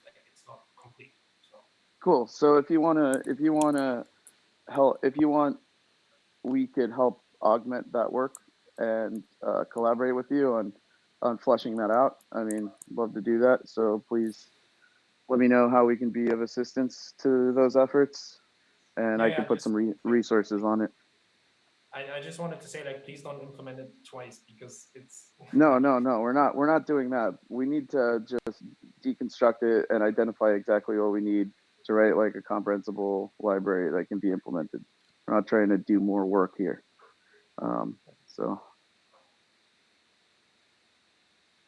like it's not complete. So cool. So if you wanna help, if you want, we could help augment that work and collaborate with you on fleshing that out. I mean, love to do that. So please let me know how we can be of assistance to those efforts, and I can put some resources on it. I just wanted to say, like, please don't implement it twice because it's No, we're not doing that. We need to just deconstruct it and identify exactly what we need to write like a comprehensible library that can be implemented. We're not trying to do more work here. So.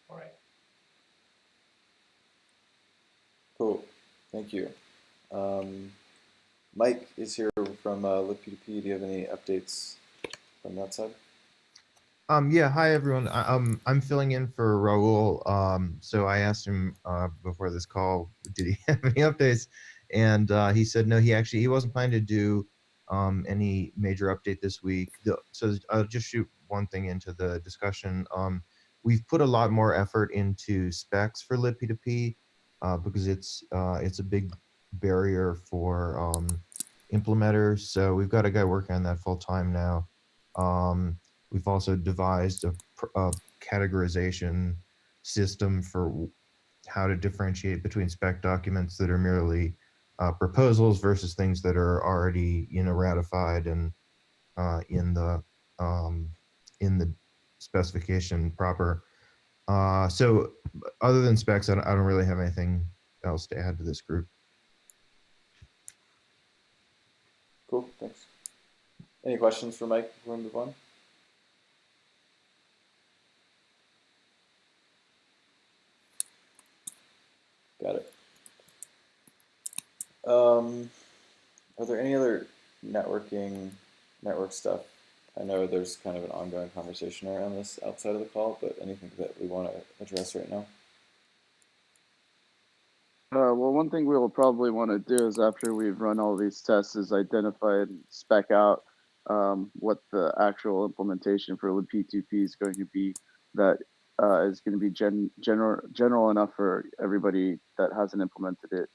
All right. Cool. Thank you. Mike is here from libp2p. Do you have any updates from that side? Yeah, hi everyone. I'm filling in for Raul. So I asked him before this call, did he have any updates? And he said no. He wasn't planning to do any major update this week. So I'll just shoot one thing into the discussion. We've put a lot more effort into specs for libp2p because it's a big barrier for implementers. So we've got a guy working on that full time now. We've also devised a categorization system for how to differentiate between spec documents that are merely proposals versus things that are already, you know, ratified and in the specification proper. So other than specs, I don't really have anything else to add to this group. Cool, thanks. Any questions for Mike before we move on? Got it. Are there any other network stuff? I know there's kind of an ongoing conversation around this outside of the call, but anything that we want to address right now? Well, one thing we'll probably want to do is after we've run all these tests is identify and spec out what the actual implementation for libp2p is going to be that is going to be general enough for everybody that hasn't implemented it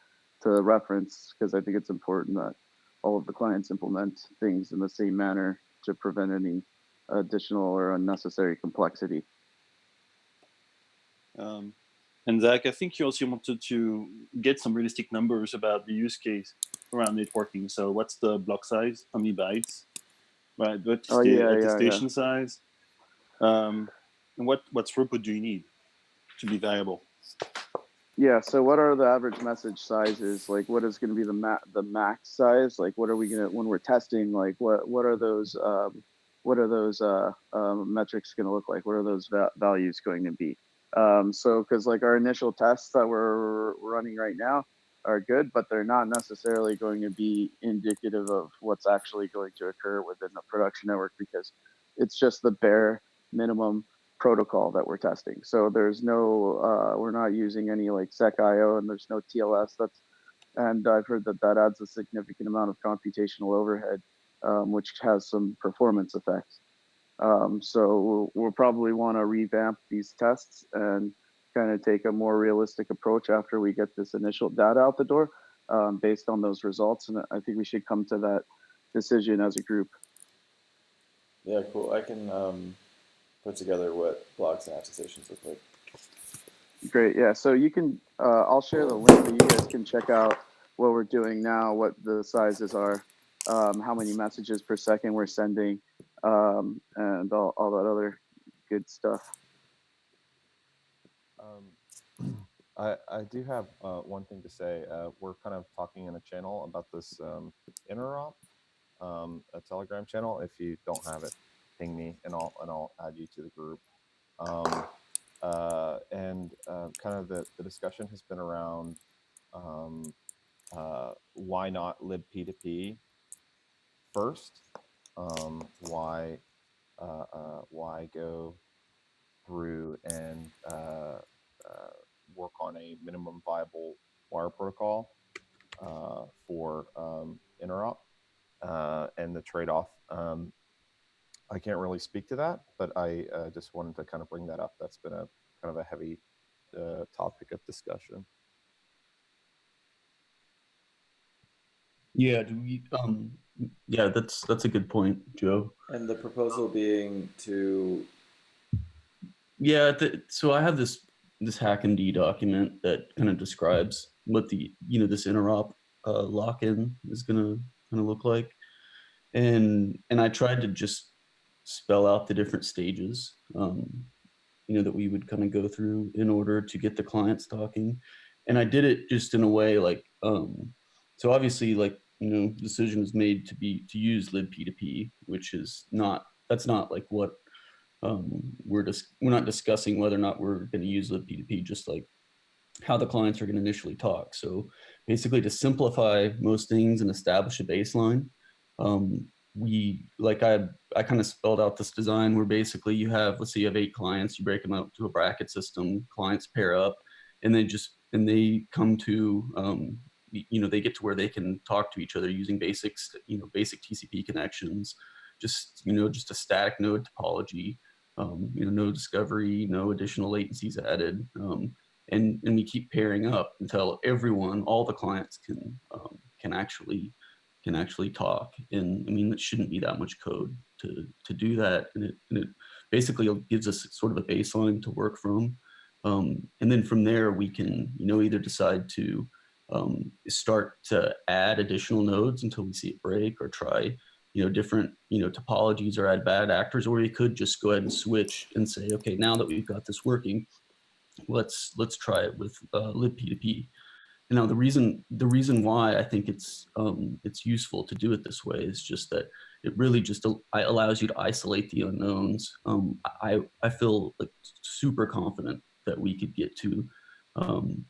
to reference, because I think it's important that all of the clients implement things in the same manner to prevent any additional or unnecessary complexity. And Zach, I think you also wanted to get some realistic numbers about the use case around networking. So what's the block size? How many bytes? Right, what's the attestation size? And what throughput do you need to be viable? Yeah, so what are the average message sizes? Like what is going to be the max size? Like what are we going to, when we're testing, like what are those metrics going to look like? What are those values going to be? So because like our initial tests that we're running right now are good, but they're not necessarily going to be indicative of what's actually going to occur within the production network, because it's just the bare minimum protocol that we're testing. So there's no, we're not using any like SecIO, and there's no TLS. And I've heard that adds a significant amount of computational overhead, which has some performance effects. So we'll probably want to revamp these tests and kind of take a more realistic approach after we get this initial data out the door, based on those results. And I think we should come to that decision as a group. Yeah, cool. I can put together what blocks and attestations look like. Great. Yeah. So you can, I'll share the link, but you guys can check out what we're doing now, what the sizes are, how many messages per second we're sending, and all that other good stuff. I do have one thing to say. We're kind of talking in a channel about this interop, a Telegram channel. If you don't have it, ping me and I'll add you to the group. Kind of the discussion has been around why not libp2p first? Why go through and work on a minimum viable wire protocol for interop and the trade-off? I can't really speak to that, but I just wanted to kind of bring that up. That's been a kind of a heavy topic of discussion. Yeah, yeah, that's a good point, Joe. And the proposal being to, yeah, so I have this HackMD document that kind of describes what the this interop lock-in is gonna look like, and I tried to just spell out the different stages that we would kind of go through in order to get the clients talking, and I did it just in a way like so obviously like decision is made to use libp2p, which is not like what we're not discussing whether or not we're going to use libp2p, just like how the clients are going to initially talk. So basically, to simplify most things and establish a baseline, I kind of spelled out this design where basically you have, let's say you have 8 clients, you break them out to a bracket system, clients pair up, and they come to they get to where they can talk to each other using basic TCP connections, just a static node topology, no discovery, no additional latencies added, and we keep pairing up until all the clients can actually talk. And I mean, it shouldn't be that much code to do that, and it basically gives us sort of a baseline to work from, and then from there we can either decide to start to add additional nodes until we see it break, or try different topologies, or add bad actors, or we could just go ahead and switch and say, okay, now that we've got this working, let's try it with libp2p. Now the reason why I think it's useful to do it this way is just that it really just allows you to isolate the unknowns. I feel like super confident that we could get to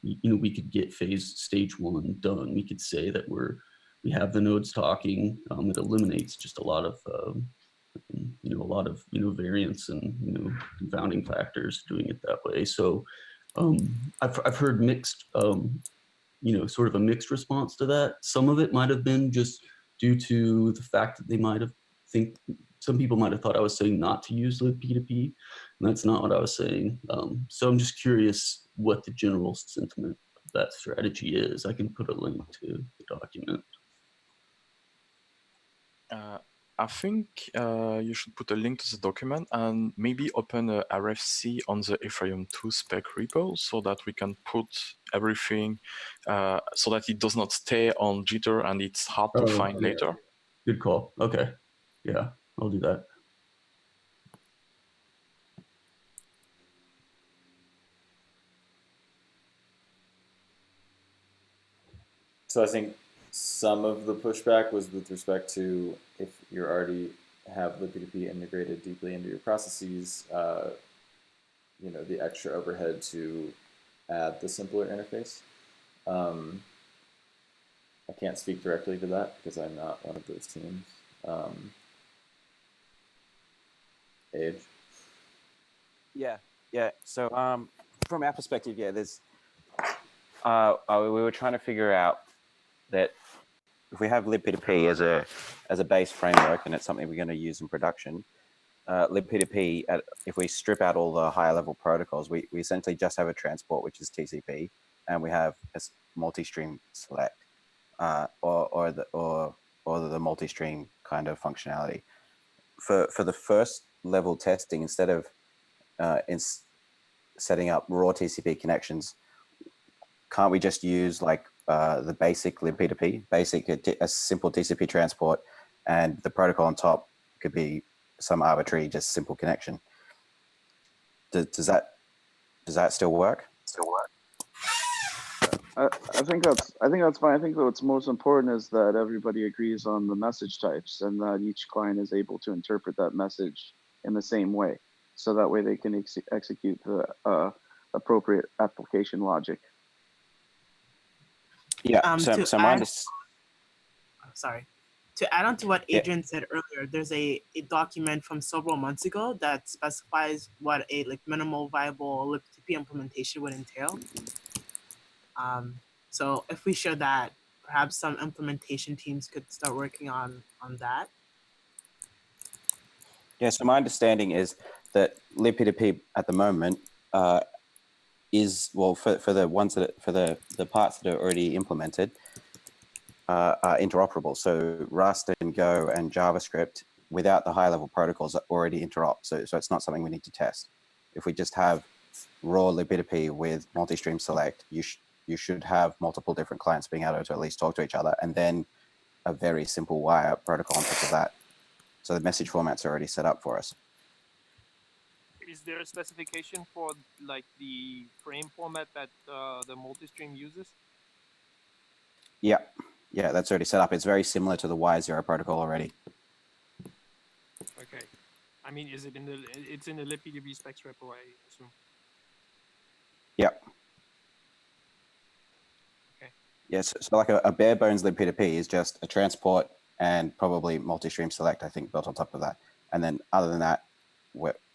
we could get stage 1 done. We could say that we have the nodes talking. It eliminates just a lot of variance and confounding factors doing it that way. So I've heard mixed sort of a mixed response to that. Some of it might have been just due to the fact that some people might have thought I was saying not to use libp2p, and that's not what I was saying. So I'm just curious what the general sentiment of that strategy is. I can put a link to the document. I think you should put a link to the document and maybe open a RFC on the Ethereum 2 spec repo so that we can put everything so that it does not stay on Jitter and it's hard to find Yeah. later. Good call. Okay. Yeah, I'll do that. so I think some of the pushback was with respect to if you already have libp2p integrated deeply into your processes, the extra overhead to add the simpler interface. I can't speak directly to that because I'm not one of those teams. Age. Yeah. So from our perspective, there's we were trying to figure out that if we have libp2p as a base framework and it's something we're going to use in production, libp2p, if we strip out all the higher level protocols, we essentially just have a transport, which is TCP, and we have a multi-stream select or the multi-stream kind of functionality. For the first level testing, instead of setting up raw TCP connections, can't we just use like the basic libp2p, a simple TCP transport, and the protocol on top could be some arbitrary, just simple connection? Does that still work? I think that's fine. I think that what's most important is that everybody agrees on the message types and that each client is able to interpret that message in the same way, so that way they can execute the appropriate application logic. Yeah. Sorry. To add on to what Adrian said earlier, there's a document from several months ago that specifies what a minimal viable libp2p implementation would entail. So if we show that, perhaps some implementation teams could start working on that. Yeah, so my understanding is that libp2p at the moment is, well, for the ones for the parts that are already implemented, are interoperable. So Rust and Go and JavaScript without the high level protocols are already interop. So it's not something we need to test. If we just have raw libp2p with multi-stream select, you should have multiple different clients being able to at least talk to each other, and then a very simple wire protocol on top of that. So the message formats are already set up for us. Is there a specification for like the frame format that the multi-stream uses? Yeah, that's already set up. It's very similar to the Y0 protocol already. Okay, I mean, is it in the? It's in the libp2p specs repo, I assume. Yep. Okay. Yes, so like a bare bones libp2p is just a transport and probably multi-stream select, I think, built on top of that. And then other than that,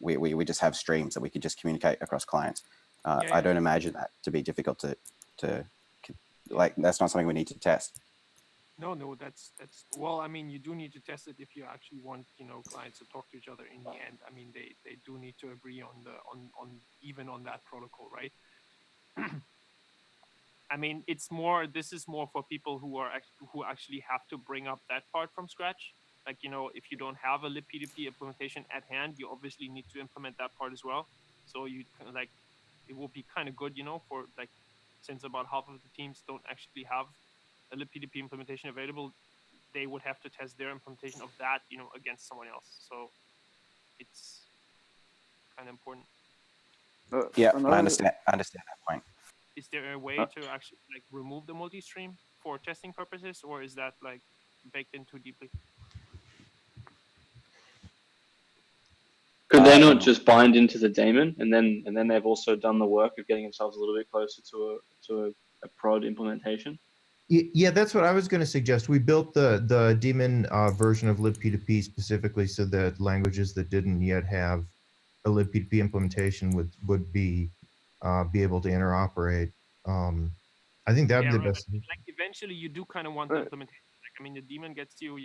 we just have streams that we can just communicate across clients. I don't imagine that to be difficult to like, that's not something we need to test. No, that's well, I mean, you do need to test it if you actually want, clients to talk to each other in the end. I mean, they do need to agree on even on that protocol, right? I mean, this is more for people who actually have to bring up that part from scratch. Like, if you don't have a libp2p implementation at hand, you obviously need to implement that part as well. So you like, it will be kind of good, for like, since about half of the teams don't actually have a libp2p implementation available, they would have to test their implementation of that, against someone else. So it's kind of important. Yeah, I understand that point. Is there a way to actually like remove the multi-stream for testing purposes, or is that like baked in too deeply? Could they not just bind into the daemon, and then they've also done the work of getting themselves a little bit closer to a prod implementation? Yeah, that's what I was going to suggest. We built the daemon version of libp2p specifically so that languages that didn't yet have a libp2p implementation would be able to interoperate. I think that'd be the best. Like eventually, you do kind of want the implementation. Like, I mean, the daemon gets you,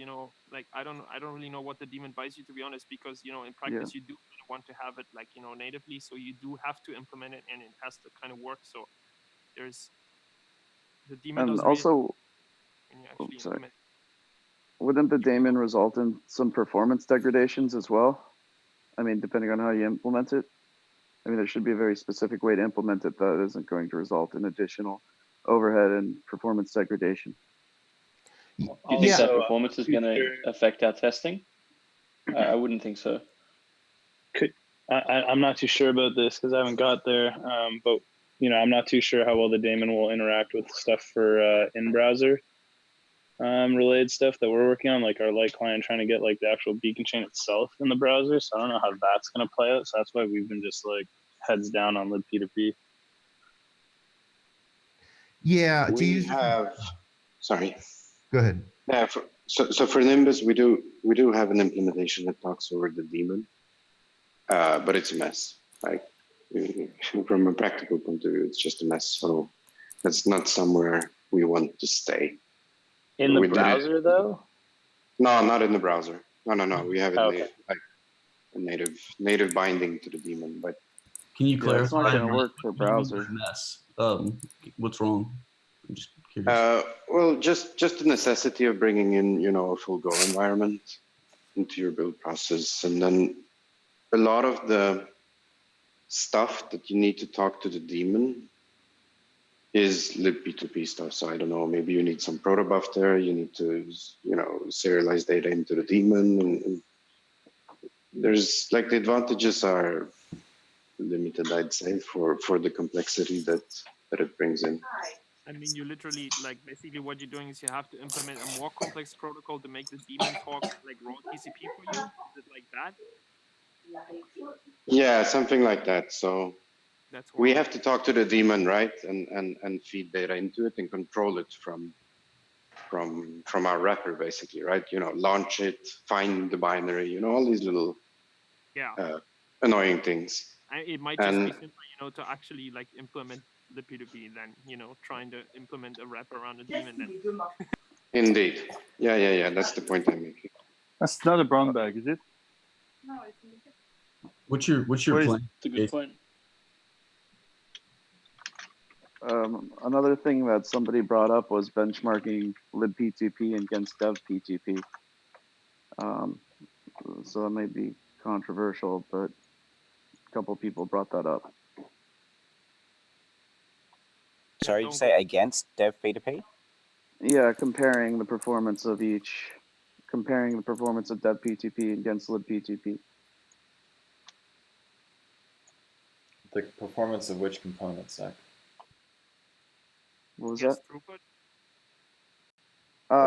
like I don't really know what the daemon buys you, to be honest, because in practice you do kind of want to have it like natively, so you do have to implement it, and it has to kind of work. So there's the daemon. And also, wouldn't the daemon result in some performance degradations as well? I mean, depending on how you implement it. I mean, there should be a very specific way to implement it that isn't going to result in additional overhead and performance degradation. Do you think that performance is going to affect our testing? I wouldn't think so. I'm not too sure about this because I haven't got there, but I'm not too sure how well the daemon will interact with stuff for in-browser related stuff that we're working on, like our light client trying to get like the actual beacon chain itself in the browser. So I don't know how that's going to play out. So that's why we've been just like heads down on libp2p. Yeah, Sorry. Go ahead. Yeah, so for Nimbus, we do have an implementation that talks over the daemon, but it's a mess. Like from a practical point of view, it's just a mess. So that's not somewhere we want to stay. In the browser, though? No, not in the browser. No. We have it like a native binding to the daemon, but can you clarify? It's not going to work for browser. Mess. What's wrong? I'm just curious. Well, just the necessity of bringing in a full Go environment into your build process, and then a lot of the stuff that you need to talk to the daemon is libp2p stuff. So I don't know, maybe you need some protobuf there. You need to, serialize data into the daemon. And there's like the advantages are limited, I'd say, for the complexity that it brings in. I mean, you literally, like, basically what you're doing is you have to implement a more complex protocol to make the daemon talk like raw TCP for you. Is it like that? Yeah, something like that. So That's we have to talk to the daemon, right? And feed data into it and control it from our wrapper, basically, right? Launch it, find the binary, all these little annoying things. It might just be simpler, to actually like implement the P2P than, trying to implement a wrap around a daemon. Then. Indeed. Yeah. That's the point I'm making. That's not a brown bag, is it? No, it's What's your plan? That's a good point. Another thing that somebody brought up was benchmarking libp2p against devp2p. So that may be controversial, but a couple people brought that up. Sorry, you say against dev P2P? Yeah, comparing the performance of each, comparing the performance of devp2p against libp2p. The performance of which component, Zach? What was that? Throughput?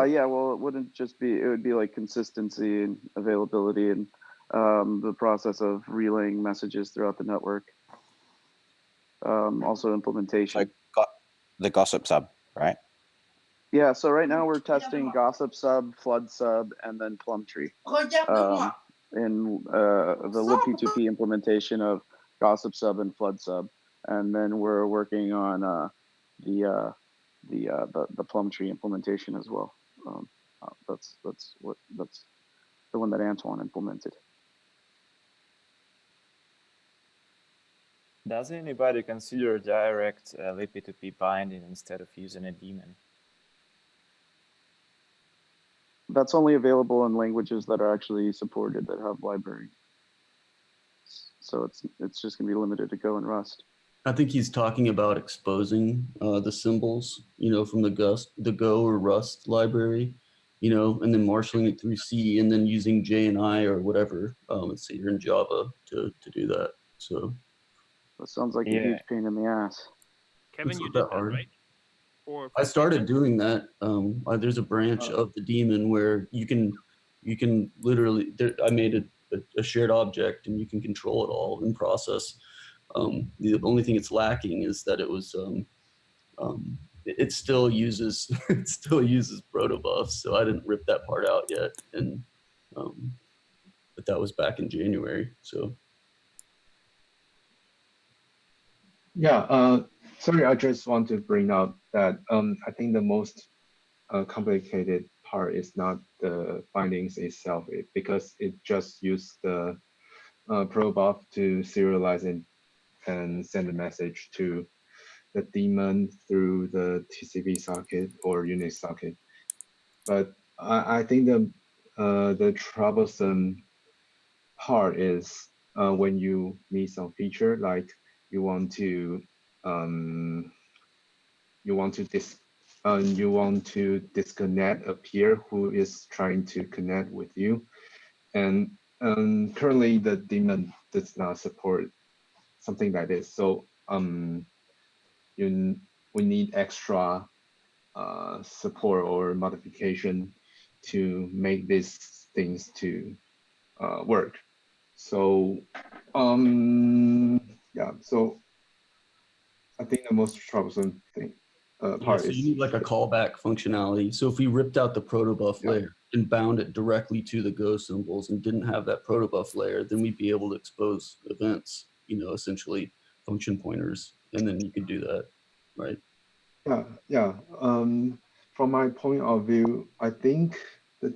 Yeah, well, it wouldn't just be, it would be like consistency and availability and the process of relaying messages throughout the network. Also implementation. So the gossip sub, right? Yeah, so right now we're testing gossip sub, flood sub, and then Plumtree. In the libp2p implementation of gossip sub and flood sub. And then we're working on the Plumtree implementation as well. That's the one that Antoine implemented. Does anybody consider direct libp2p binding instead of using a daemon? That's only available in languages that are actually supported that have library. So it's just gonna be limited to Go and Rust. I think he's talking about exposing the symbols, from the Go or Rust library, and then marshaling it through C and then using JNI or whatever. Let's say you're in Java to do that. So that sounds like a huge pain in the ass. Kevin, you did that, right? I started doing that. There's a branch of the daemon where you can literally. I made a shared object and you can control it all in process. The only thing it's lacking is that it was it still uses protobufs, so I didn't rip that part out yet, and but that was back in January. So yeah, sorry, I just want to bring up that I think the most complicated part is not the bindings itself, because it just used the protobuf to serialize and send a message to the daemon through the TCP socket or Unix socket. But I think the troublesome part is when you need some feature, like you want to disconnect a peer who is trying to connect with you, and currently the daemon does not support something like this. So we need extra support or modification to make these things to work. So yeah, so I think the most troublesome thing part so is you need like a callback functionality. So if we ripped out the protobuf layer and bound it directly to the Go symbols and didn't have that protobuf layer, then we'd be able to expose events, essentially function pointers, and then you could do that, right? Yeah. From my point of view, I think the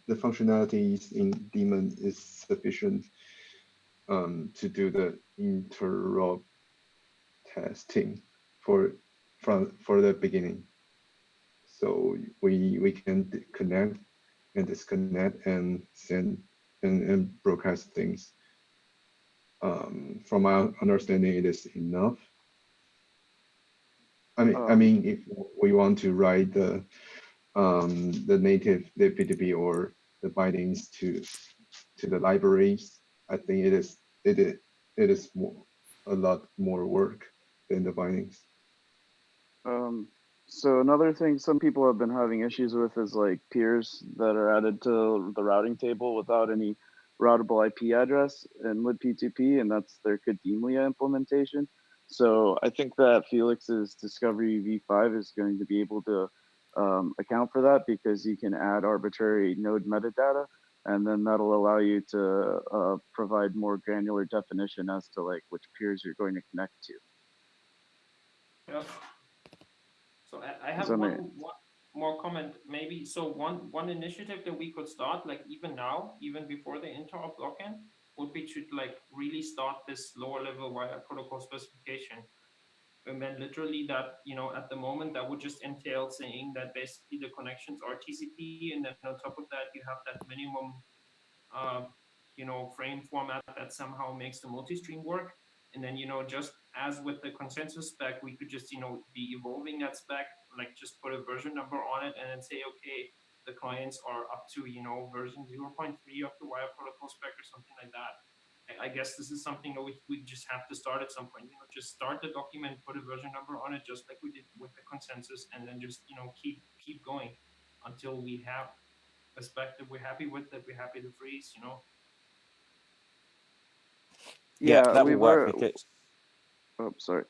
functionalities in daemon is sufficient to do the interop testing for the beginning. So we can connect and disconnect and send and broadcast things. from my understanding, it is enough. I mean, if we want to write the native libp2p or the bindings to the libraries, I think it is a lot more work than the bindings. So another thing some people have been having issues with is like peers that are added to the routing table without any routable IP address in libp2p, and that's their Kademlia implementation. So I think that Felix's Discovery v5 is going to be able to account for that, because you can add arbitrary node metadata, and then that'll allow you to provide more granular definition as to like which peers you're going to connect to. Yeah. So I have one more comment, maybe. So one initiative that we could start, like even now, even before the interop lock-in, would be to like really start this lower level wire protocol specification. And then literally that, you know, at the moment that would just entail saying that basically the connections are TCP, and then on top of that you have that minimum, you know, frame format that somehow makes the multi-stream work. And then, you know, just as with the consensus spec, we could just, you know, be evolving that spec, like just put a version number on it and then say, okay, the clients are up to, you know, version 0.3 of the wire protocol spec or something like that. I guess this is something that we just have to start at some point, you know, just start the document, put a version number on it, just like we did with the consensus, and then just, you know, keep going until we have a spec that we're happy with, that we're happy to freeze, you know. Yeah, that will work because. Oh, sorry.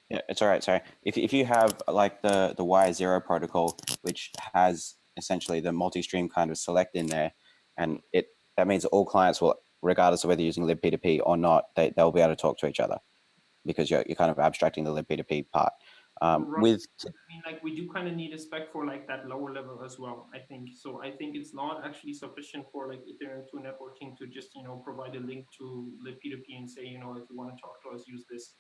Yeah, it's all right. Sorry. If you have like the Y0 protocol, which has essentially the multi-stream kind of select in there, and that means all clients will, regardless of whether you're using libp2p or not, they'll be able to talk to each other, because you're kind of abstracting the libp2p part. Right. I mean, like we do kind of need a spec for like that lower level as well, I think. So I think it's not actually sufficient for like Ethereum 2 networking to just, you know, provide a link to libp2p and say, you know, if you want to talk to us, use this.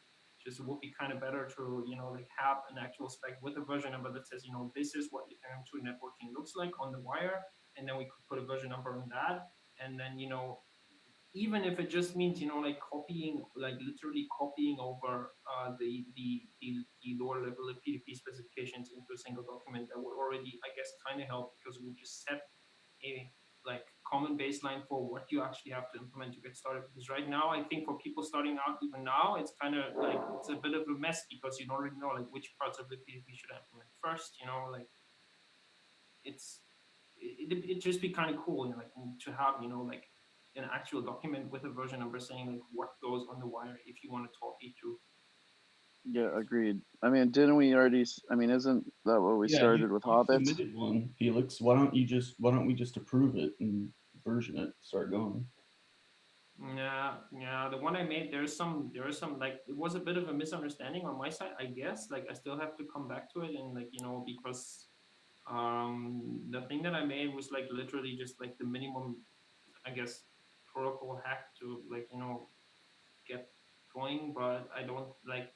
Just it would be kind of better to, you know, like have an actual spec with a version number that says, you know, this is what Ethereum 2 networking looks like on the wire, and then we could put a version number on that, and then, you know, even if it just means, you know, like copying, like literally copying over the lower level of P2P specifications into a single document, that would already, I guess, kind of help, because we just set a like common baseline for what you actually have to implement to get started. Because right now, I think for people starting out, even now, it's kind of like it's a bit of a mess, because you don't really know like which parts of the P2P should I implement first. You know, like it'd just be kind of cool, you know, like to have, you know, like an actual document with a version number saying like what goes on the wire if you want to talk E2. Yeah, agreed. I mean, didn't we already? I mean, isn't that what we started with Hobbits? Submitted one, Felix. Why don't we just approve it and version it, start going? Yeah. The one I made, there is some like it was a bit of a misunderstanding on my side, I guess. Like I still have to come back to it, and like, you know, because the thing that I made was like literally just like the minimum, I guess, protocol hack to like, you know, get going, but I don't like,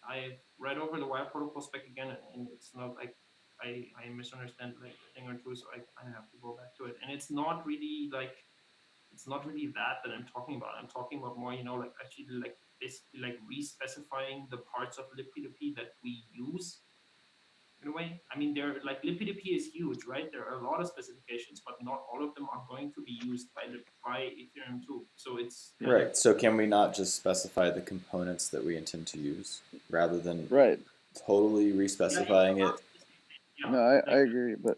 I read over the wire protocol spec again, and it's not like I misunderstand like a thing or two, so I kind of have to go back to it. And it's not really like, it's not really that I'm talking about. I'm talking about more, you know, like actually like basically like re-specifying the parts of libp2p that we use in a way. I mean, they're like libp2p is huge, right? There are a lot of specifications, but not all of them are going to be used by Ethereum 2. So it's right. So can we not just specify the components that we intend to use rather than totally re-specifying it? No, I agree, but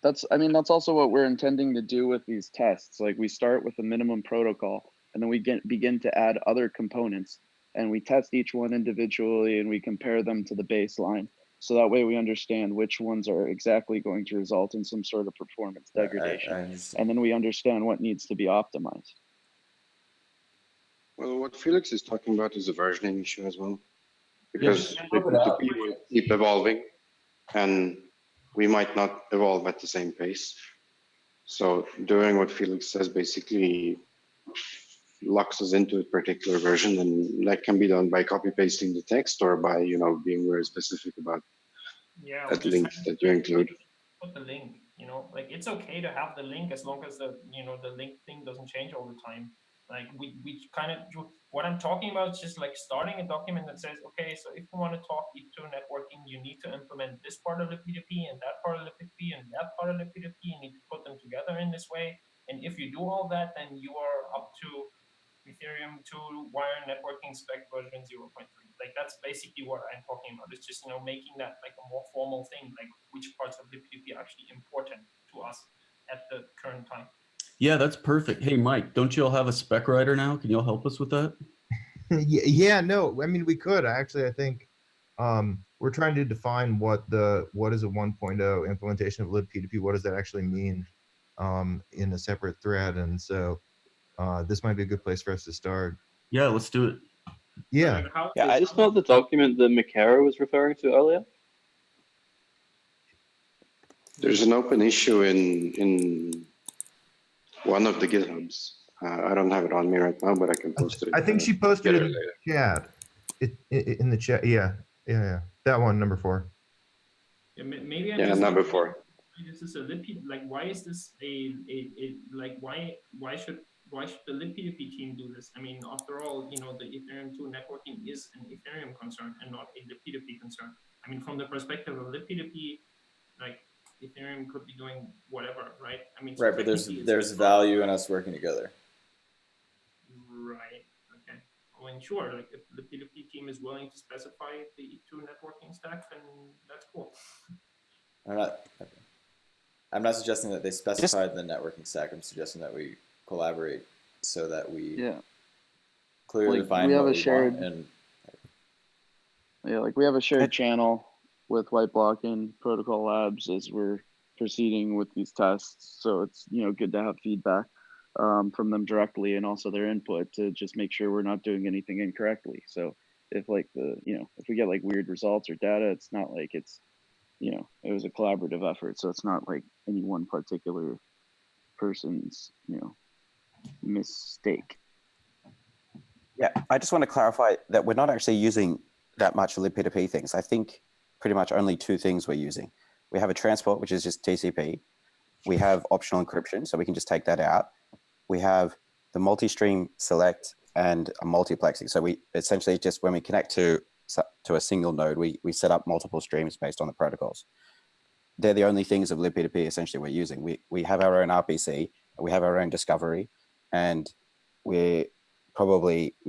that's also what we're intending to do with these tests. Like we start with a minimum protocol, and then we begin to add other components, and we test each one individually, and we compare them to the baseline. So that way we understand which ones are exactly going to result in some sort of performance degradation. And then we understand what needs to be optimized. Well, what Felix is talking about is a versioning issue as well. Because libp2p will keep evolving, and we might not evolve at the same pace. So doing what Felix says basically locks us into a particular version, and that can be done by copy pasting the text or by, you know, being very specific about that link that you include. Put the link, you know, like it's okay to have the link as long as the, you know, the link thing doesn't change all the time. Like we kind of what I'm talking about is just like starting a document that says, okay, so if you want to talk Eth2 networking, you need to implement this part of the P2P and that part of the P2P and that part of the P2P. You need to put them together in this way. And if you do all that, then you are up to Ethereum 2 wire networking spec version 0.3. Like that's basically what I'm talking about. It's just, you know, making that like a more formal thing, like which parts of the P2P are actually important to us at the current time. Yeah, that's perfect. Hey, Mike, don't you all have a spec writer now? Can you all help us with that? Yeah, no, I mean, we could actually. I think we're trying to define what is a 1.0 implementation of libp2p. What does that actually mean in a separate thread? And so this might be a good place for us to start. Yeah, let's do it. Yeah. Yeah, is this not the document that Mikara was referring to earlier? There's an open issue in one of the GitHubs. I don't have it on me right now, but I can post it. I think she posted Get it in the chat. In the chat. Yeah. That one, number 4. Yeah, maybe I'm Yeah, just number 4. This is a libp, like why is this a like why should the libp2p team do this? I mean, after all, you know, the Ethereum 2 networking is an Ethereum concern and not a libp2p concern. I mean, from the perspective of libp2p, like Ethereum could be doing whatever, right? I mean, so right, but there's value in us working together. Right. Okay. I mean, sure. Like if the libp2p team is willing to specify the E2 networking stack, then that's cool. I'm not suggesting that they specified the networking stack. I'm suggesting that we collaborate so that we clearly define what we want. And like we have a shared channel with White Block and Protocol Labs as we're proceeding with these tests. So it's, you know, good to have feedback from them directly and also their input to just make sure we're not doing anything incorrectly. So if like if we get like weird results or data, it's not like it's, you know, it was a collaborative effort. So it's not like any one particular person's, you know, mistake. Yeah, I just want to clarify that we're not actually using that much libp2p things. I think pretty much only 2 things we're using. We have a transport, which is just TCP. We have optional encryption, so we can just take that out. We have the multi-stream select and a multiplexing. So we essentially just, when we connect to a single node, we set up multiple streams based on the protocols. They're the only things of libp2p essentially we're using. We have our own RPC, we have our own discovery, and we're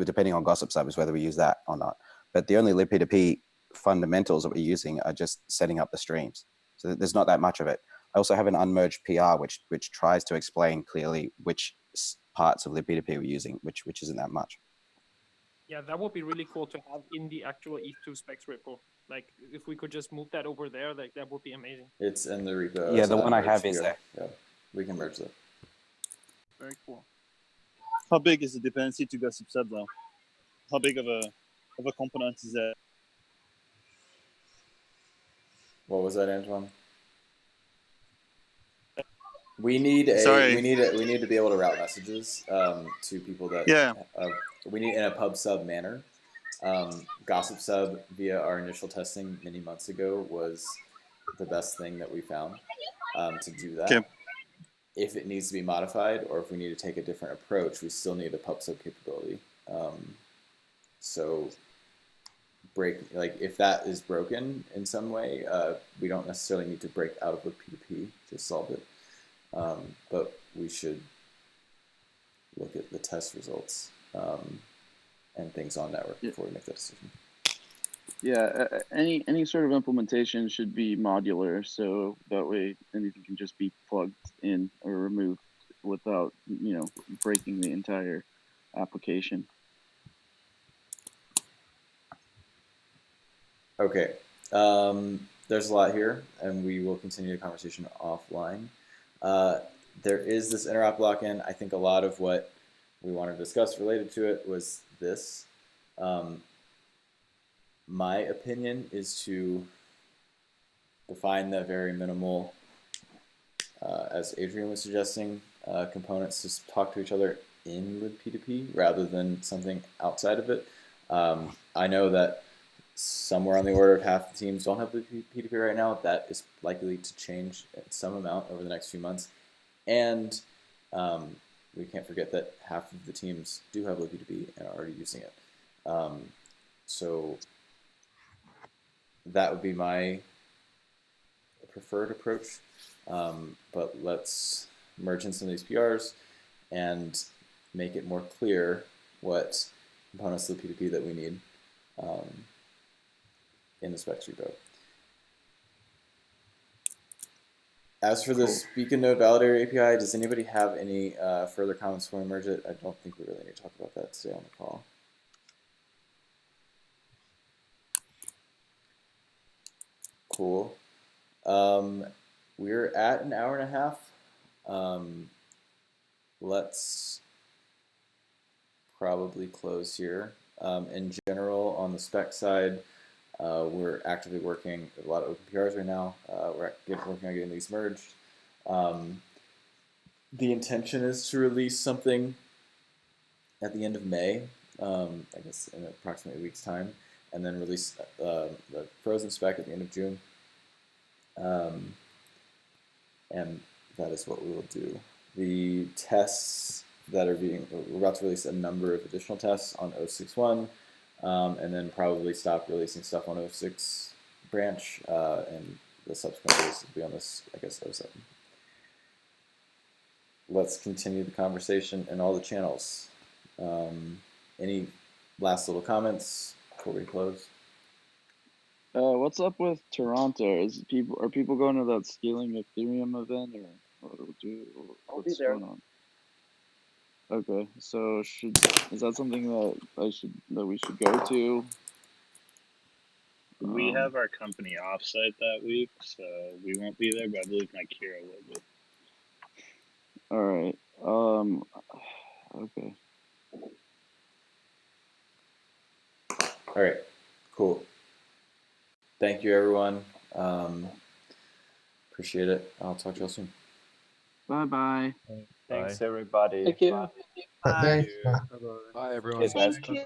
depending on gossip subs whether we use that or not. But the only libp2p fundamentals that we're using are just setting up the streams. So there's not that much of it. I also have an unmerged PR which tries to explain clearly which parts of libp2p we're using, which isn't that much. Yeah, that would be really cool to have in the actual Eth2 specs repo. Like if we could just move that over there, like that would be amazing. It's in the repo. Yeah, the one I have is there. Yeah, we can merge that. Very cool. How big is the dependency to gossip sub though? How big of a component is that? What was that, Antoine? We need to be able to route messages to people that we need in a pub sub manner. Gossip sub via our initial testing many months ago was the best thing that we found to do that. Okay. If it needs to be modified or if we need to take a different approach, we still need a pub sub capability. So if that is broken in some way, we don't necessarily need to break out of libp2p to solve it. But we should look at the test results and things on network before we make that decision. Yeah, any sort of implementation should be modular, so that way anything can just be plugged in or removed without, you know, breaking the entire application. Okay, there's a lot here, and we will continue the conversation offline. There is this interop lock-in. I think a lot of what we wanted to discuss related to it was this. My opinion is to define the very minimal, as Adrian was suggesting, components to talk to each other in libp2p rather than something outside of it. I know that somewhere on the order of half the teams don't have libp2p right now. That is likely to change some amount over the next few months. And we can't forget that half of the teams do have Lippy2P and are already using it. So that would be my preferred approach. But let's merge in some of these PRs and make it more clear what components of Lippy2P that we need in the specs repo. As for the Speak and Node Validator API, does anybody have any further comments before we merge it? I don't think we really need to talk about that today on the call. Cool. We're at an hour and a half. Let's probably close here. In general, on the spec side, we're actively working with a lot of open PRs right now. We're working on getting these merged. The intention is to release something at the end of May, I guess in approximately a week's time, and then release the frozen spec at the end of June. And that is what we will do. The tests that are we're about to release a number of additional tests on 0.6.1, and then probably stop releasing stuff on 0.6 branch, and the subsequent releases will be on this, I guess, 0.7. Let's continue the conversation in all the channels. Any last little comments before we close? What's up with Toronto? Are people going to that scaling Ethereum event, or what's going on? Okay, so is that something that we should go to? We have our company offsite that week, so we won't be there, but I believe my Kira will be. All right. Okay. All right. Cool. Thank you, everyone. Appreciate it. I'll talk to you all soon. Bye-bye. Thanks, everybody. Thank you. Bye. Thanks. Bye, everyone. Cheers, guys. Thank you.